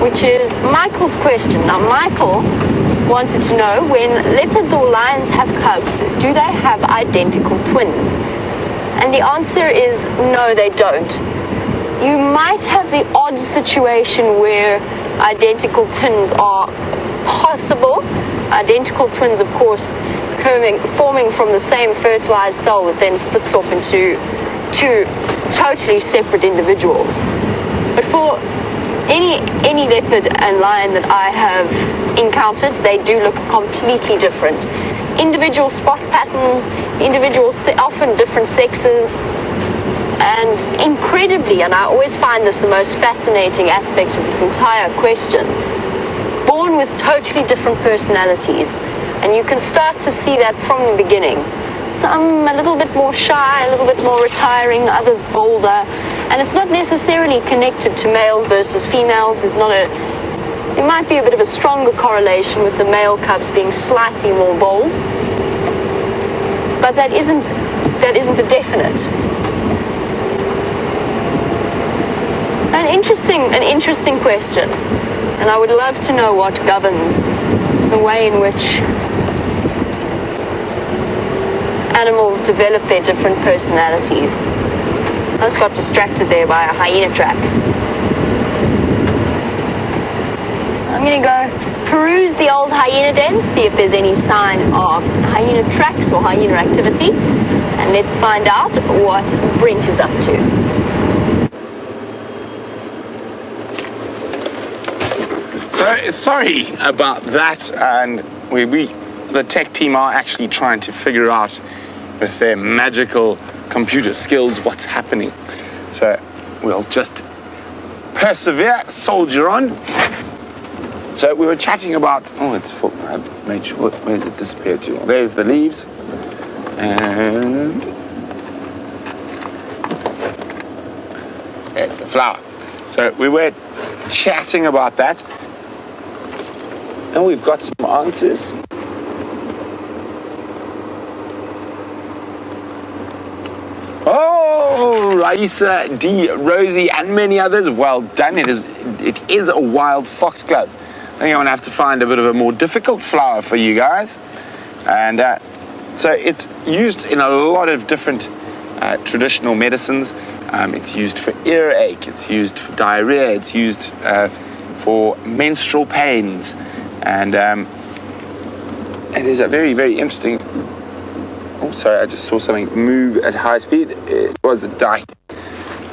[SPEAKER 1] which is Michael's question. Now, Michael wanted to know, when leopards or lions have cubs, do they have identical twins? And the answer is no, they don't. You might have the odd situation where identical twins are possible. Identical twins, of course, forming from the same fertilized cell that then splits off into 2 totally separate individuals. But for any leopard and lion that I have encountered, they do look completely different. Individual spot patterns, often different sexes, and incredibly, and I always find this the most fascinating aspect of this entire question, born with totally different personalities. And you can start to see that from the beginning. Some a little bit more shy, a little bit more retiring, others bolder. And it's not necessarily connected to males versus females. There might be a bit of a stronger correlation with the male cubs being slightly more bold. But that isn't a definite. An interesting question. And I would love to know what governs the way in which animals develop their different personalities. I just got distracted there by a hyena track. I'm gonna go peruse the old hyena den, see if there's any sign of hyena tracks or hyena activity, and let's find out what Brent is up to.
[SPEAKER 2] So sorry about that, and the tech team are actually trying to figure out with their magical computer skills what's happening. So we'll just persevere, soldier on. So we were chatting about, I've made sure, where's it disappeared to? There's the leaves, and there's the flower. So we were chatting about that, and we've got some answers. Oh, Raisa, D, Rosie, and many others. Well done. It is a wild foxglove. I think I'm going to have to find a bit of a more difficult flower for you guys. And so it's used in a lot of different traditional medicines. It's used for earache, it's used for diarrhea, it's used for menstrual pains. And it is a very, very interesting... Oh, sorry, I just saw something move at high speed. It was a dyke,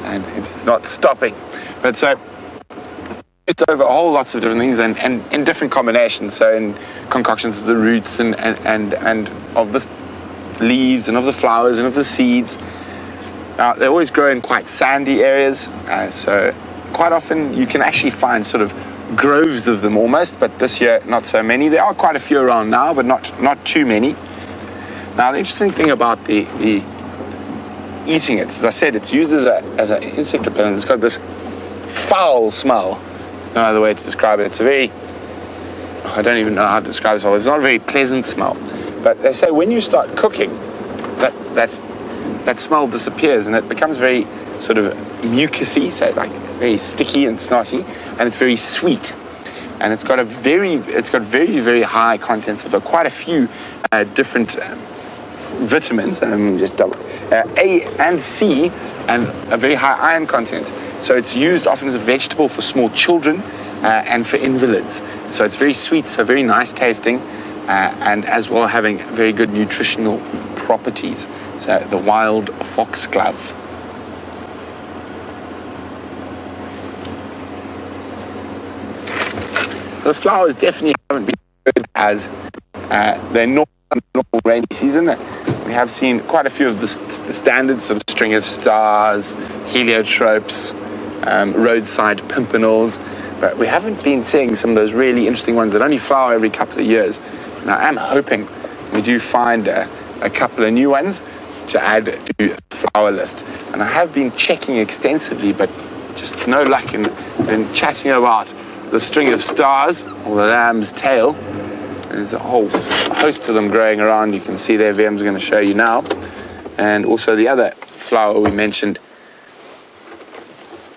[SPEAKER 2] and it's not stopping. But so... it's over a whole lots of different things and in different combinations, so in concoctions of the roots and of the leaves and of the flowers and of the seeds. Now they always grow in quite sandy areas, so quite often you can actually find sort of groves of them almost, but this year not so many. There are quite a few around now, but not too many. Now the interesting thing about the eating it, as I said, it's used as an insect repellent. It's got this foul smell. No other way to describe it. It's a very, I don't even know how to describe it. It's not a very pleasant smell. But they say when you start cooking, that smell disappears and it becomes very sort of mucusy, so like very sticky and snotty, and it's very sweet. And it's got very, very high contents of quite a few different vitamins, just double, A and C, and a very high iron content. So it's used often as a vegetable for small children and for invalids. So it's very sweet, so very nice tasting, and as well having very good nutritional properties. So the wild foxglove. The flowers definitely haven't been good as their normal rainy season. We have seen quite a few of the standard sort of string of stars, heliotropes, roadside pimpernels, but we haven't been seeing some of those really interesting ones that only flower every couple of years. And I am hoping we do find a couple of new ones to add to the flower list. And I have been checking extensively, but just no luck in chatting about the string of stars, or the lamb's tail. There's a whole host of them growing around. You can see there, VM's going to show you now. And also the other flower we mentioned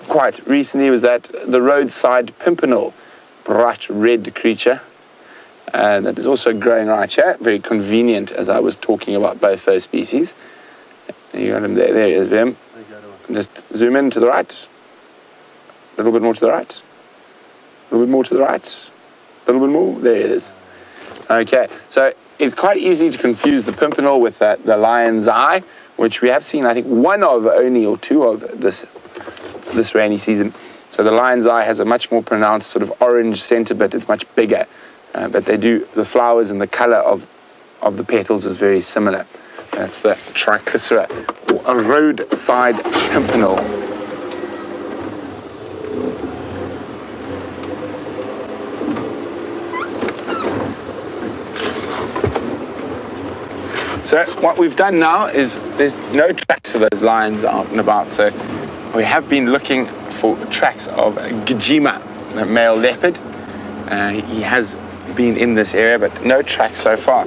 [SPEAKER 2] quite recently was that the roadside pimpernel, bright red creature. That is also growing right here. Very convenient, as I was talking about both those species. You got him there. There he is, VM. Just zoom in to the right. A little bit more to the right. A little bit more to the right. A little bit more. There it is. Okay, so it's quite easy to confuse the pimpernel with the lion's eye, which we have seen, I think, one of only or two of this rainy season. So the lion's eye has a much more pronounced sort of orange center bit. It's much bigger, but the flowers and the color of the petals is very similar. That's the Trichycera, or a roadside pimpernel. So what we've done now is there's no tracks of those lions out and about. So we have been looking for tracks of Djuma, a male leopard. He has been in this area, but no tracks so far.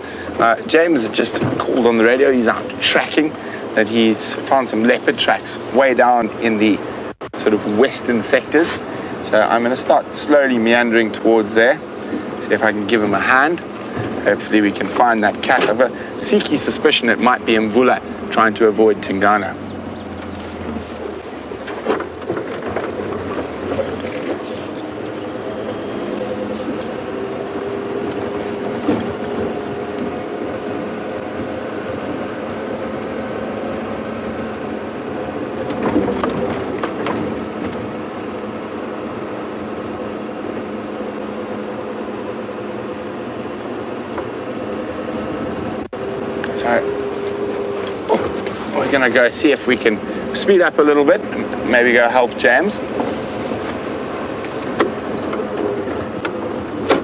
[SPEAKER 2] James just called on the radio. He's out tracking that he's found some leopard tracks way down in the sort of western sectors. So I'm going to start slowly meandering towards there, see if I can give him a hand. hopefully we can find that cat. I have a sneaky suspicion it might be Mvula trying to avoid Tingana. So we're gonna go see if we can speed up a little bit and maybe go help James.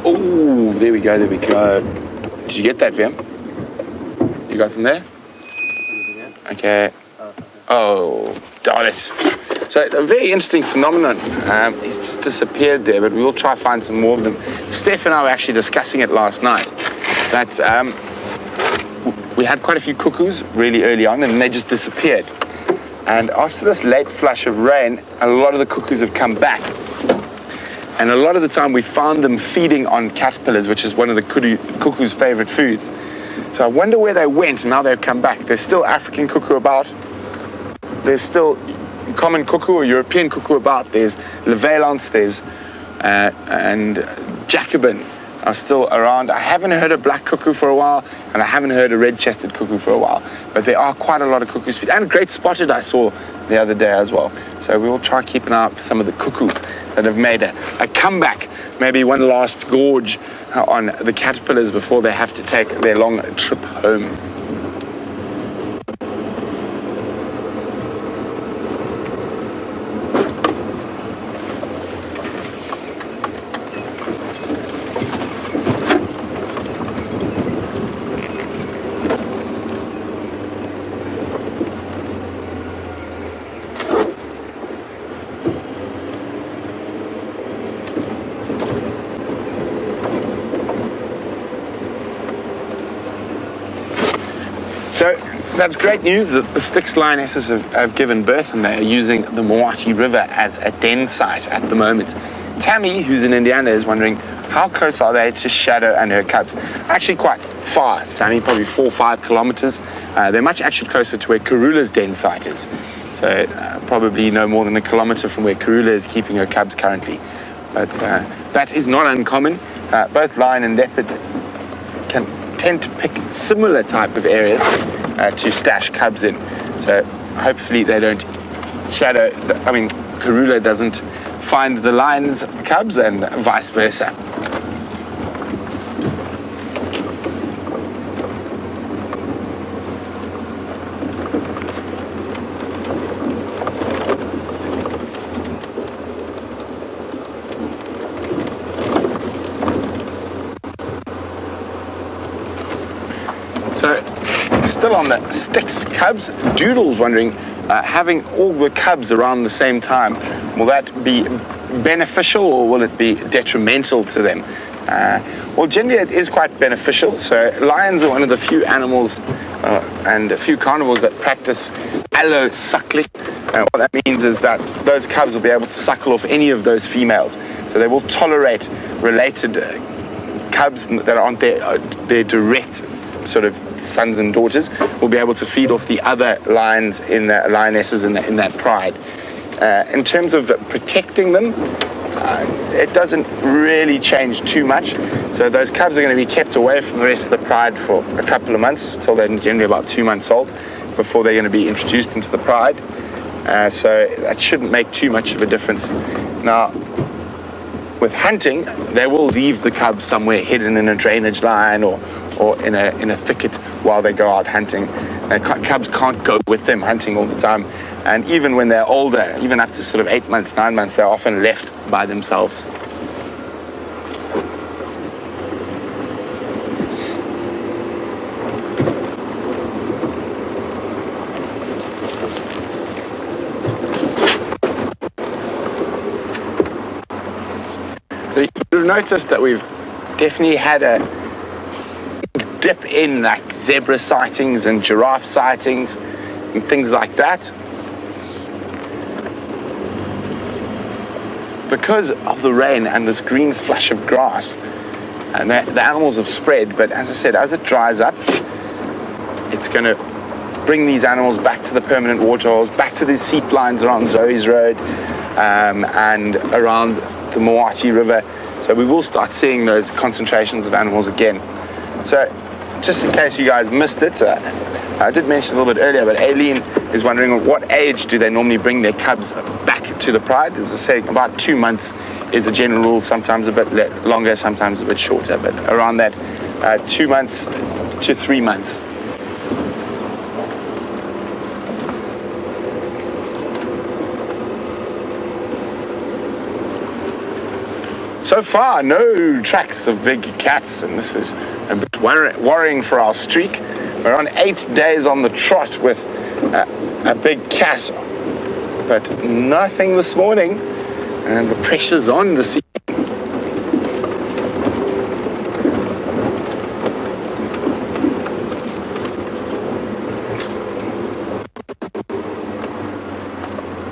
[SPEAKER 2] Oh, there we go, there we go. Did you get that, Vim? You got them there? Okay. Oh, darn it. So a very interesting phenomenon. He's just disappeared there, but we will try to find some more of them. Steph and I were actually discussing it last night. That we had quite a few cuckoos really early on, and they just disappeared. And after this late flush of rain, a lot of the cuckoos have come back. And a lot of the time we found them feeding on caterpillars, which is one of the cuckoo's favorite foods. So I wonder where they went and now they've come back. There's still African cuckoo about. There's still common cuckoo or European cuckoo about. There's Levalance, there's and Jacobin are still around. I haven't heard a black cuckoo for a while, and I haven't heard a red-chested cuckoo for a while. But there are quite a lot of cuckoos, and great spotted I saw the other day as well. So we will try to keep an eye out for some of the cuckoos that have made a comeback, maybe one last gorge on the caterpillars before they have to take their long trip home. So that's great news that the Styx lionesses have given birth, and they are using the Moati River as a den site at the moment. Tammy, who's in Indiana, is wondering how close are they to Shadow and her cubs? Actually quite far, Tammy, probably 4 or 5 kilometers. They're much actually closer to where Karula's den site is. So probably no more than 1 kilometer from where Karula is keeping her cubs currently. But that is not uncommon. Both lion and leopard can tend to pick similar type of areas to stash cubs in. So hopefully they don't Karula doesn't find the lion's cubs and vice versa. So, still on the Styx cubs, Doodle's wondering, having all the cubs around the same time, will that be beneficial or will it be detrimental to them? Well, generally it is quite beneficial. So lions are one of the few animals and a few carnivores that practice allosuckling. What that means is that those cubs will be able to suckle off any of those females. So they will tolerate related cubs that aren't their direct sort of sons and daughters, will be able to feed off the other lions in the lionesses in that pride. In terms of protecting them, it doesn't really change too much. So those cubs are going to be kept away from the rest of the pride for a couple of months, till they're generally about 2 months old, before they're going to be introduced into the pride. So that shouldn't make too much of a difference. Now, with hunting, they will leave the cubs somewhere hidden in a drainage line or in a thicket while they go out hunting. Cubs can't go with them hunting all the time, and even when they're older, even up to sort of 8 months, 9 months, they're often left by themselves. So you'll notice that we've definitely had a dip in like zebra sightings and giraffe sightings and things like that. Because of the rain and this green flush of grass, And the animals have spread, but as I said, as it dries up, it's going to bring these animals back to the permanent waterholes, back to the seep lines around Zoe's Road and around the Moati River. So we will start seeing those concentrations of animals again. So just in case you guys missed it, I did mention a little bit earlier, but Aileen is wondering at what age do they normally bring their cubs back to the pride. As I say, about 2 months is a general rule, sometimes a bit longer, sometimes a bit shorter, but around that 2 months to 3 months. So far, no tracks of big cats, and this is a bit worrying for our streak. We're on 8 days on the trot with a big cat, but nothing this morning, and the pressure's on this evening.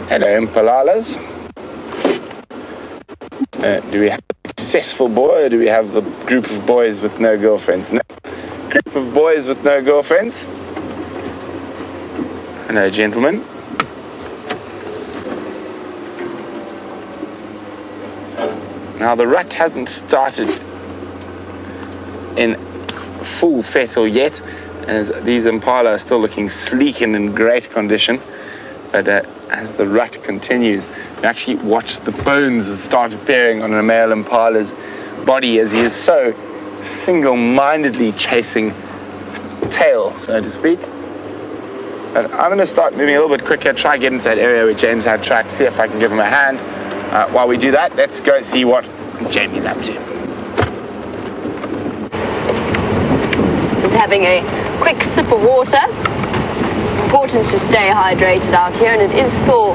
[SPEAKER 2] Hello, Impalalas. Do we have a successful boy, or do we have the group of boys with no girlfriends? No. Group of boys with no girlfriends. Hello, gentlemen. Now, the rut hasn't started in full fettle yet, as these impala are still looking sleek and in great condition. But as the rut continues, you actually watch the bones start appearing on a male impala's body as he is so single-mindedly chasing tail, so to speak. But I'm going to start moving a little bit quicker, try and get into that area where James had tracks, see if I can give him a hand. While we do that, let's go see what Jamie's up to.
[SPEAKER 1] Just having a quick sip of water. Important to stay hydrated out here, and it is still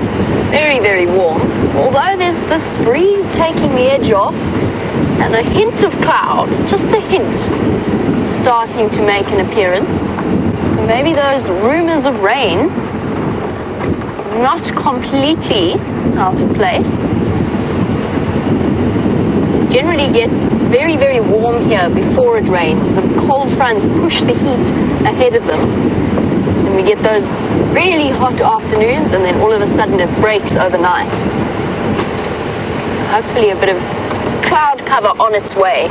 [SPEAKER 1] very, very warm, although there's this breeze taking the edge off and a hint of cloud, just a hint, starting to make an appearance. Maybe those rumors of rain not completely out of place. Generally gets very, very warm here before it rains. The cold fronts push the heat ahead of them. And we get those really hot afternoons, and then all of a sudden it breaks overnight. Hopefully a bit of cloud cover on its way.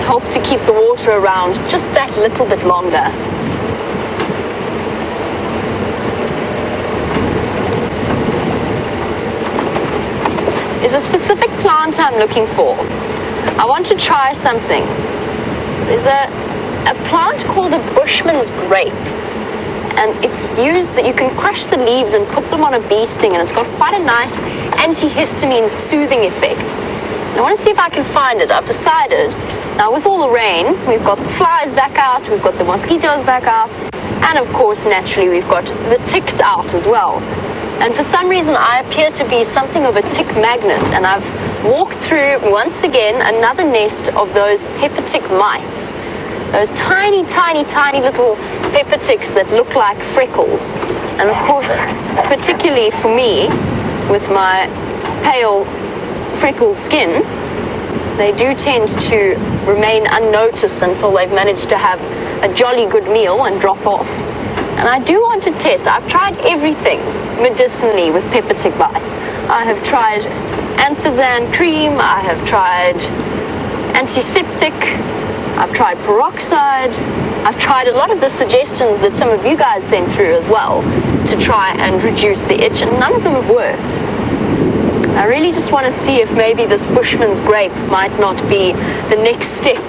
[SPEAKER 1] Help to keep the water around just that little bit longer. There's a specific plant I'm looking for. I want to try something. There's a plant called a bushman's grape, and it's used that you can crush the leaves and put them on a bee sting, and it's got quite a nice antihistamine soothing effect. And I want to see if I can find it. I've decided, now with all the rain, we've got the flies back out, we've got the mosquitoes back out, and of course naturally we've got the ticks out as well. And for some reason I appear to be something of a tick magnet, and I've walked through once again another nest of those pepper tick mites. Those tiny, tiny, tiny little pepper ticks that look like freckles. And of course, particularly for me, with my pale freckled skin, they do tend to remain unnoticed until they've managed to have a jolly good meal and drop off. And I do want to test. I've tried everything medicinally with pepper tick bites. I have tried anthoxan cream, I have tried antiseptic, I've tried peroxide, I've tried a lot of the suggestions that some of you guys sent through as well to try and reduce the itch, and none of them have worked. I really just want to see if maybe this bushman's grape might not be the next step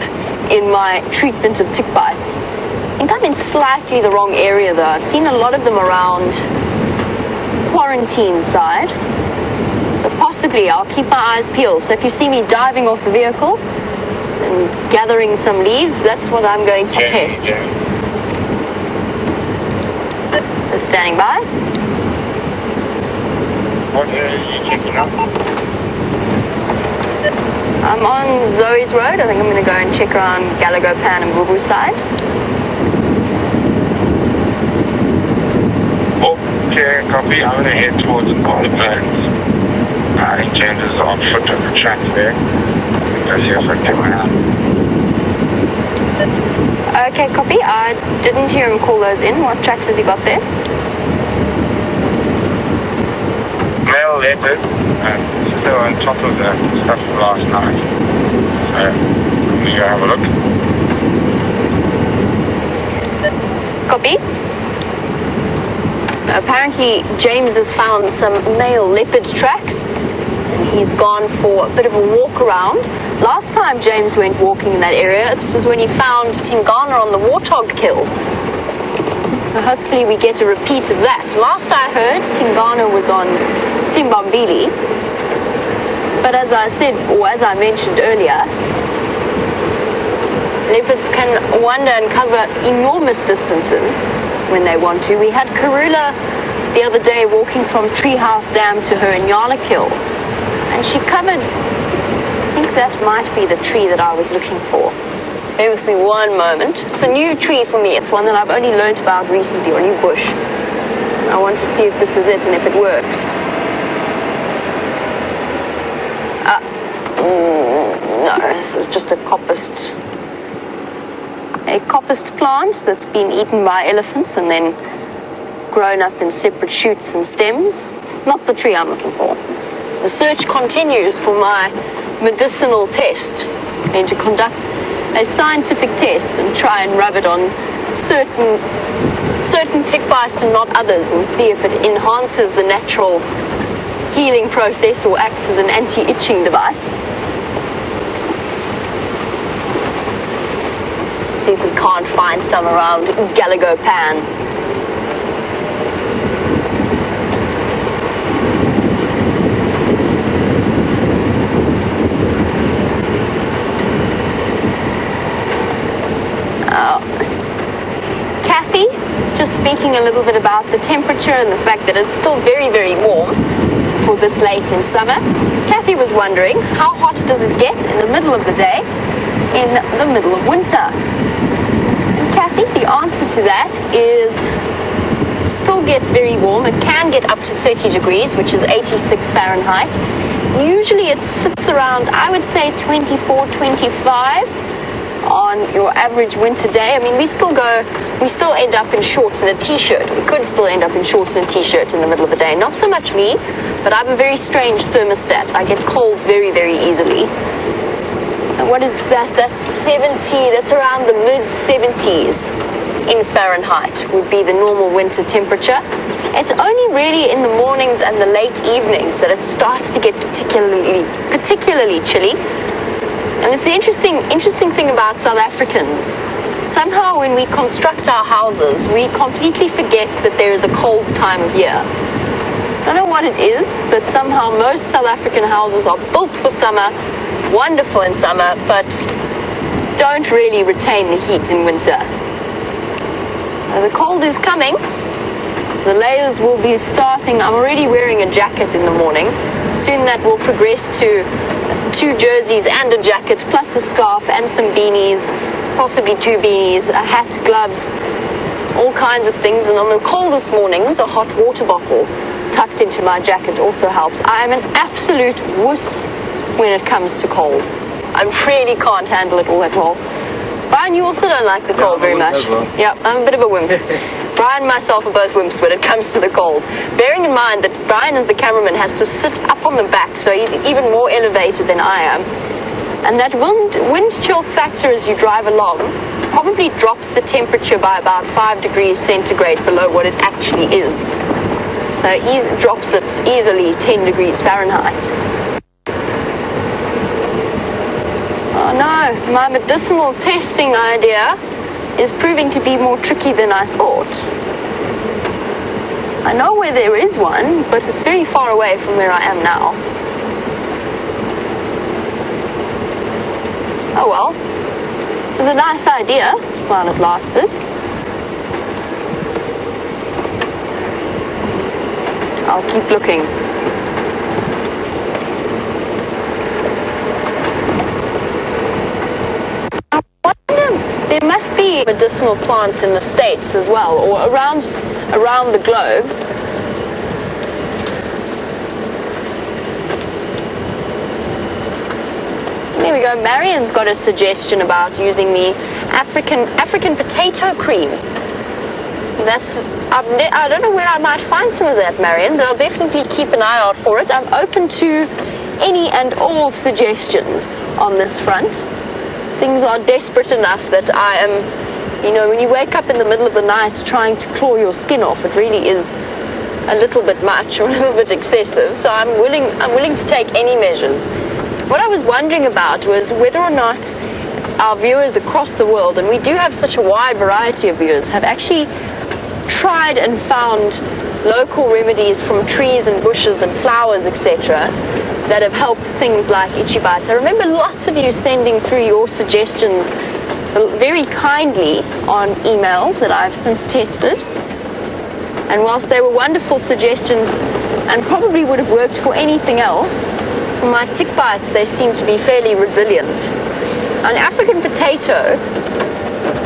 [SPEAKER 1] in my treatment of tick bites. I think I'm in slightly the wrong area though. I've seen a lot of them around quarantine side. So possibly I'll keep my eyes peeled. So if you see me diving off the vehicle and gathering some leaves, that's what I'm going to test. Just standing by.
[SPEAKER 3] What area are you checking out?
[SPEAKER 1] I'm on Zoe's Road. I think I'm going to go and check around Gallagher Pan and Bubu side.
[SPEAKER 3] Okay, copy. I'm going to head towards the Parliament. I think James is on foot on the track there. Go see if I can get one out.
[SPEAKER 1] Okay, copy. I didn't hear him call those in. What tracks has he got there?
[SPEAKER 3] Male leopard, still on top of the stuff from last night. So, I'm going to go have a look.
[SPEAKER 1] Copy. Apparently, James has found some male leopard tracks, and he's gone for a bit of a walk around. Last time James went walking in that area, this was when he found Tingana on the warthog kill. Hopefully we get a repeat of that. Last I heard, Tingana was on Simbambili, but as I said, or as I mentioned earlier, leopards can wander and cover enormous distances when they want to. We had Karula the other day walking from Treehouse Dam to her Nyala kill, and she covered, I think that might be the tree that I was looking for. Bear with me one moment. It's a new tree for me. It's one that I've only learnt about recently, or a new bush. I want to see if this is it and if it works. No, this is just a coppiced plant that's been eaten by elephants and then grown up in separate shoots and stems. Not the tree I'm looking for. The search continues for my medicinal test. I'm going to conduct a scientific test and try and rub it on certain tick bites and not others, and see if it enhances the natural healing process or acts as an anti-itching device. See if we can't find some around Galago Pan. Kathy, just speaking a little bit about the temperature and the fact that it's still very, very warm for this late in summer. Kathy was wondering, how hot does it get in the middle of the day in the middle of winter? And Kathy, the answer to that is it still gets very warm. It can get up to 30 degrees, which is 86 Fahrenheit. Usually it sits around, I would say, 24, 25 on your average winter day. I mean, we still end up in shorts and a t-shirt. We could still end up in shorts and a t-shirt in the middle of the day. Not so much me, but I have a very strange thermostat. I get cold very, very easily. And what is that? That's 70, that's around the mid-70s in Fahrenheit would be the normal winter temperature. It's only really in the mornings and the late evenings that it starts to get particularly chilly. And it's the interesting thing about South Africans. Somehow when we construct our houses, we completely forget that there is a cold time of year. I don't know what it is, but somehow most South African houses are built for summer, wonderful in summer, but don't really retain the heat in winter. The cold is coming. The layers will be starting. I'm already wearing a jacket in the morning. Soon that will progress to 2 jerseys and a jacket, plus a scarf and some beanies, possibly 2 beanies, a hat, gloves, all kinds of things. And on the coldest mornings, a hot water bottle tucked into my jacket also helps. I am an absolute wuss when it comes to cold. I really can't handle it all that well. Brian, you also don't like the cold very much. Well. Yeah, I'm a bit of a wimp. Brian and myself are both wimps when it comes to the cold. Bearing in mind that Brian, as the cameraman, has to sit up on the back, so he's even more elevated than I am. And that wind chill factor as you drive along probably drops the temperature by about 5 degrees centigrade below what it actually is. So it drops it easily 10 degrees Fahrenheit. Oh no, my medicinal testing idea is proving to be more tricky than I thought. I know where there is one, but it's very far away from where I am now. Oh well, it was a nice idea while it lasted. I'll keep looking. There must be medicinal plants in the States as well, or around the globe. There we go. Marion's got a suggestion about using the African potato cream. I don't know where I might find some of that, Marion, but I'll definitely keep an eye out for it. I'm open to any and all suggestions on this front. Things are desperate enough that I am, when you wake up in the middle of the night trying to claw your skin off, it really is a little bit much or a little bit excessive. So I'm willing to take any measures. What I was wondering about was whether or not our viewers across the world, and we do have such a wide variety of viewers, have actually tried and found local remedies from trees and bushes and flowers, etc., that have helped things like itchy bites. I remember lots of you sending through your suggestions very kindly on emails that I've since tested. And whilst they were wonderful suggestions and probably would have worked for anything else, for my tick bites they seem to be fairly resilient. An African potato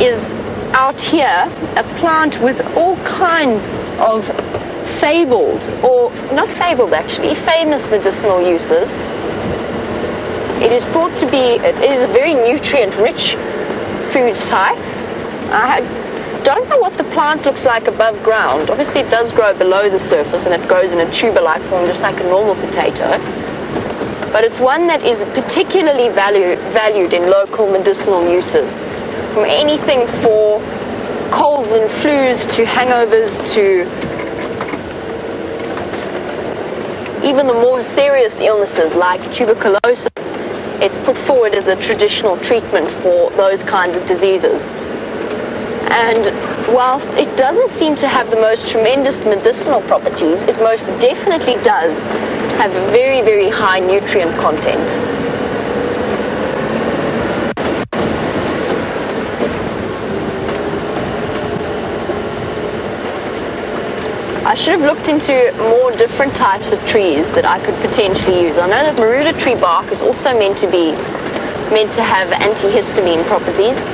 [SPEAKER 1] is out here a plant with all kinds of fabled, or not fabled actually, famous medicinal uses. It is thought to be, it is a very nutrient-rich food type. I don't know what the plant looks like above ground. Obviously it does grow below the surface and it grows in a tuber-like form just like a normal potato. But it's one that is particularly valued in local medicinal uses. From anything for colds and flus to hangovers to even the more serious illnesses like tuberculosis, it's put forward as a traditional treatment for those kinds of diseases. And whilst it doesn't seem to have the most tremendous medicinal properties, it most definitely does have a very, very high nutrient content. I should have looked into more different types of trees that I could potentially use. I know that Maruda tree bark is also meant to have antihistamine properties,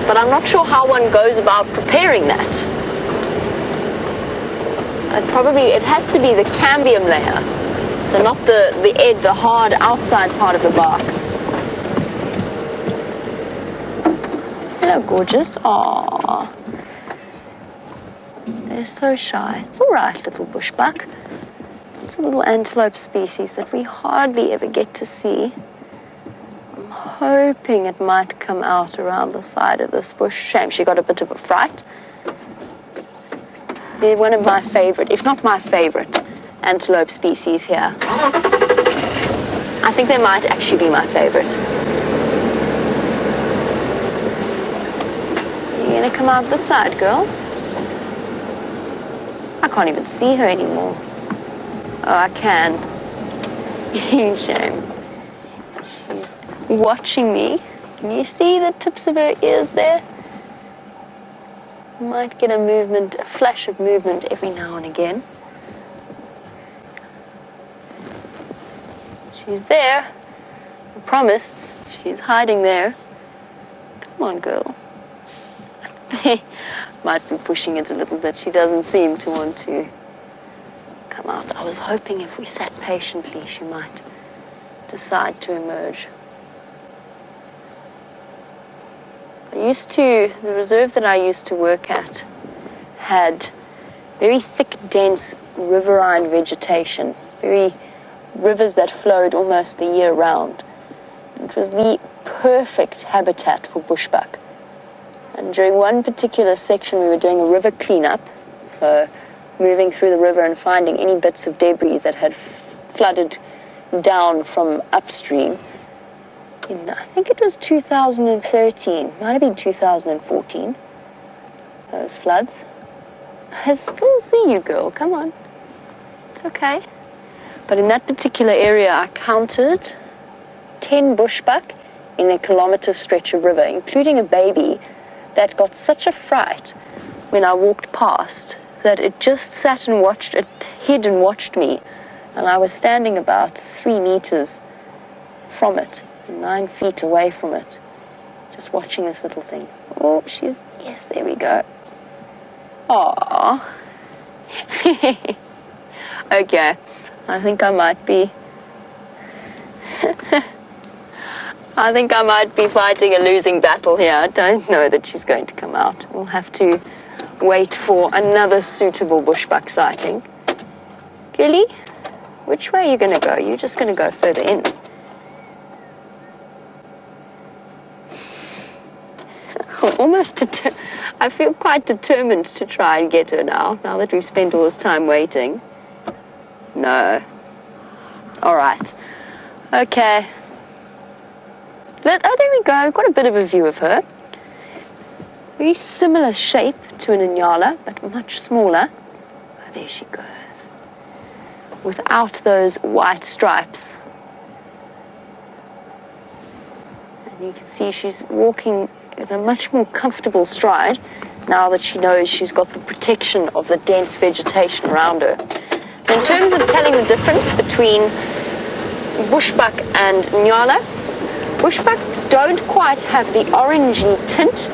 [SPEAKER 1] but I'm not sure how one goes about preparing that. It has to be the cambium layer, so not the hard outside part of the bark. Hello, gorgeous. Aww. They're so shy. It's all right, little bushbuck. It's a little antelope species that we hardly ever get to see. I'm hoping it might come out around the side of this bush. Shame she got a bit of a fright. They're one of my favorite, if not my favorite, antelope species here. I think they might actually be my favorite. You're gonna come out this side, girl? I can't even see her anymore. Oh, I can. Shame. She's watching me. Can you see the tips of her ears there? You might get a flash of movement every now and again. She's there. I promise. She's hiding there. Come on, girl. Might be pushing it a little bit. She doesn't seem to want to come out. I was hoping if we sat patiently, she might decide to emerge. The reserve that I used to work at had very thick, dense riverine vegetation, rivers that flowed almost the year round. It was the perfect habitat for bushbuck. And during one particular section, we were doing a river cleanup, so moving through the river and finding any bits of debris that had flooded down from upstream. I think it was 2013, might have been 2014, those floods. I still see you, girl, come on. It's okay. But in that particular area, I counted 10 bushbuck in a kilometre stretch of river, including a baby that got such a fright when I walked past that it just sat and watched, it hid and watched me. And I was standing about 3 meters from it, 9 feet away from it, just watching this little thing. Oh, yes, there we go. Aww. Okay, I think I might be I think I might be fighting a losing battle here. I don't know that she's going to come out. We'll have to wait for another suitable bushbuck sighting. Gilly, which way are you going to go? You're just going to go further in. I feel quite determined to try and get her now that we've spent all this time waiting. No. All right. Okay. Oh, there we go. I've got a bit of a view of her. Very similar shape to an Inyala, but much smaller. Oh, there she goes. Without those white stripes. And you can see she's walking with a much more comfortable stride now that she knows she's got the protection of the dense vegetation around her. In terms of telling the difference between bushbuck and Nyala, bushbuck don't quite have the orangey tint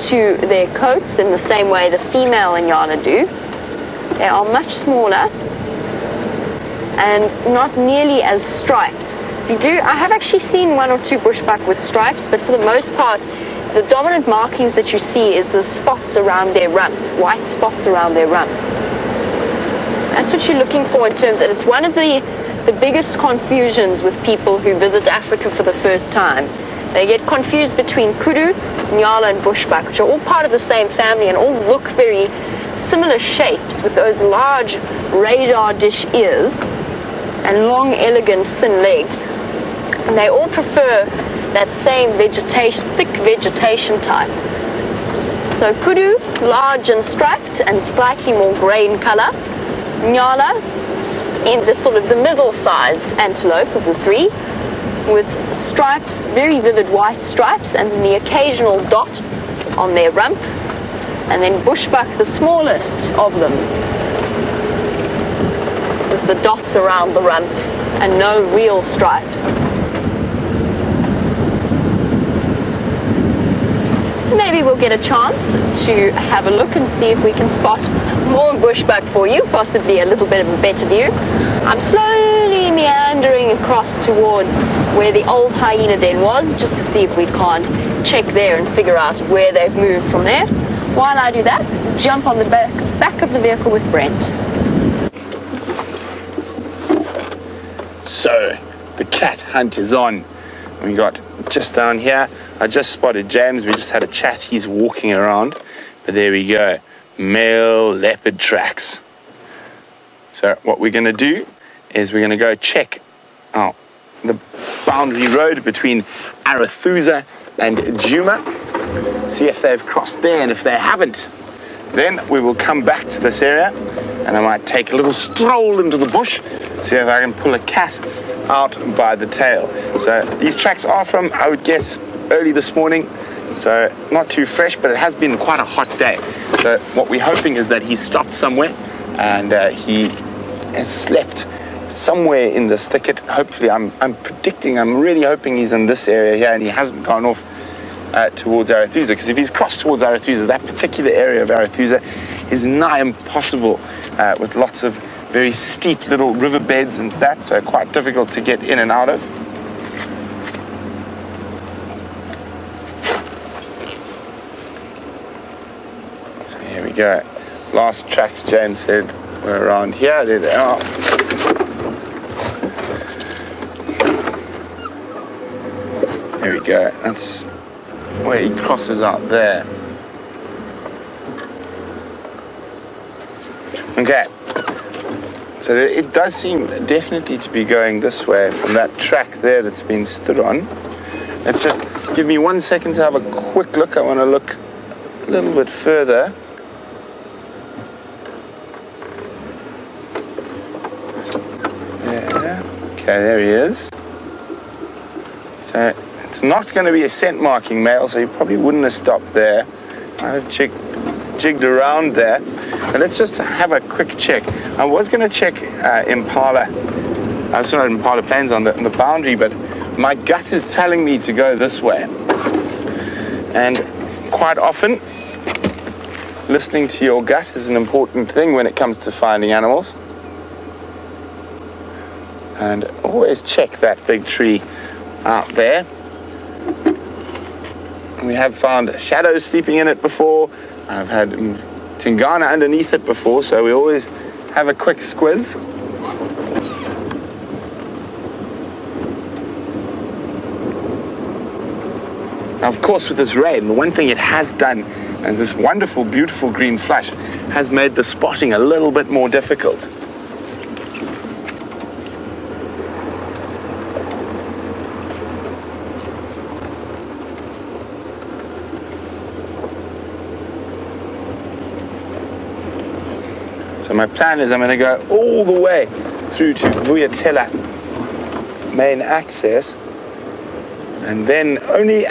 [SPEAKER 1] to their coats in the same way the female Nyala do. They are much smaller and not nearly as striped. I have actually seen one or two bushbuck with stripes, but for the most part, the dominant markings that you see is the spots around their rump, white spots around their rump. That's what you're looking for in terms, and it's one of the biggest confusions with people who visit Africa for the first time. They get confused between kudu, Nyala, and bushbuck, which are all part of the same family and all look very similar shapes with those large radar dish ears and long, elegant, thin legs. And they all prefer that same vegetation, thick vegetation type. So kudu, large and striped and slightly more grey in colour. Nyala, in the sort of the middle-sized antelope of the three, with stripes, very vivid white stripes, and the occasional dot on their rump. And then bushbuck, the smallest of them, with the dots around the rump and no real stripes. Maybe we'll get a chance to have a look and see if we can spot more bushbuck for you, possibly a little bit of a better view. I'm slowly meandering across towards where the old hyena den was, just to see if we can't check there and figure out where they've moved from there. While I do that, jump on the back of the vehicle with Brent.
[SPEAKER 2] So, the cat hunt is on. We got just down here, I just spotted James, we just had a chat, he's walking around, but there we go, male leopard tracks. So what we're going to do is we're going to go check out the boundary road between Arathusa and Djuma, see if they've crossed there, and if they haven't, then we will come back to this area and I might take a little stroll into the bush, see if I can pull a cat out by the tail. So these tracks are from, I would guess, early this morning, so not too fresh, but it has been quite a hot day. So what we're hoping is that he stopped somewhere and he has slept somewhere in this thicket. Hopefully, I'm really hoping he's in this area here and he hasn't gone off towards Arathusa, because if he's crossed towards Arathusa, that particular area of Arathusa is nigh impossible with lots of very steep little riverbeds and that, so quite difficult to get in and out of. So here we go. Last tracks, James said, were around here. There they are. There we go. That's where he crosses out there. Okay. So it does seem definitely to be going this way from that track there that's been stood on. Let's just give me 1 second to have a quick look. I want to look a little bit further. There. Okay, there he is. So it's not going to be a scent marking male, so he probably wouldn't have stopped there. Might have jigged around there. But let's just have a quick check. I was going to check Impala, not Impala plains on the boundary, but my gut is telling me to go this way. And quite often, listening to your gut is an important thing when it comes to finding animals. And always check that big tree out there. We have found shadows sleeping in it before. I've had Tingana underneath it before, so we always have a quick squiz. Now, of course, with this rain, the one thing it has done, and this wonderful, beautiful green flush, has made the spotting a little bit more difficult. So my plan is I'm going to go all the way through to Vuyatela main access, and then only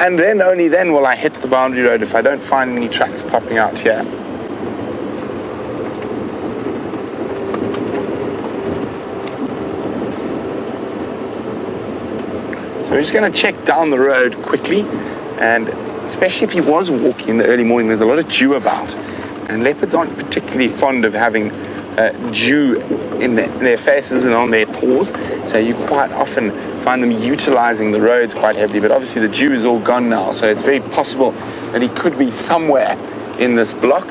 [SPEAKER 2] then will I hit the boundary road if I don't find any tracks popping out here. So we're just going to check down the road quickly, and especially if he was walking in the early morning, there's a lot of dew about. And leopards aren't particularly fond of having dew in their faces and on their paws, so you quite often find them utilizing the roads quite heavily. But obviously the dew is all gone now, so it's very possible that he could be somewhere in this block.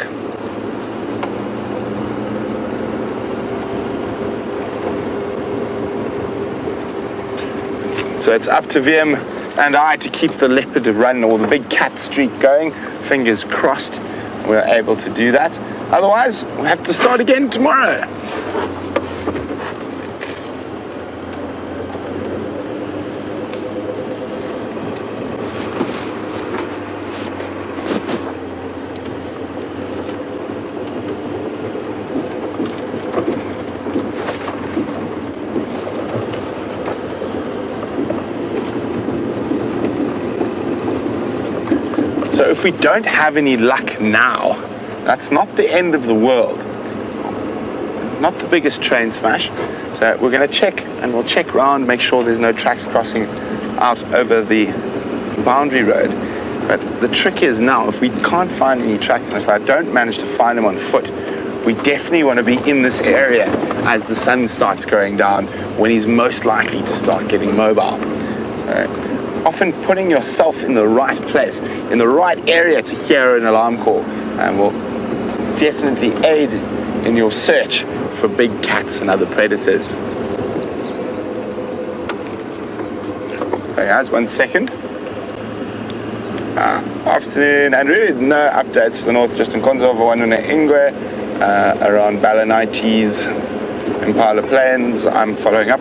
[SPEAKER 2] So it's up to Wiem and I to keep the leopard run or the big cat streak going. Fingers crossed we're able to do that. Otherwise, we'll have to start again tomorrow. So if we don't have any luck now, that's not the end of the world. Not the biggest train smash. So we're going to check, and we'll check round, make sure there's no tracks crossing out over the boundary road. But the trick is now, if we can't find any tracks, and if I don't manage to find them on foot, we definitely want to be in this area as the sun starts going down, when he's most likely to start getting mobile. Often putting yourself in the right place, in the right area to hear an alarm call, will definitely aid in your search for big cats and other predators. Okay guys, 1 second. Afternoon, Andrew. No updates for the north, just in Konzo, Vanuna Ingwe, around Balanites, Impala Plains. I'm following up.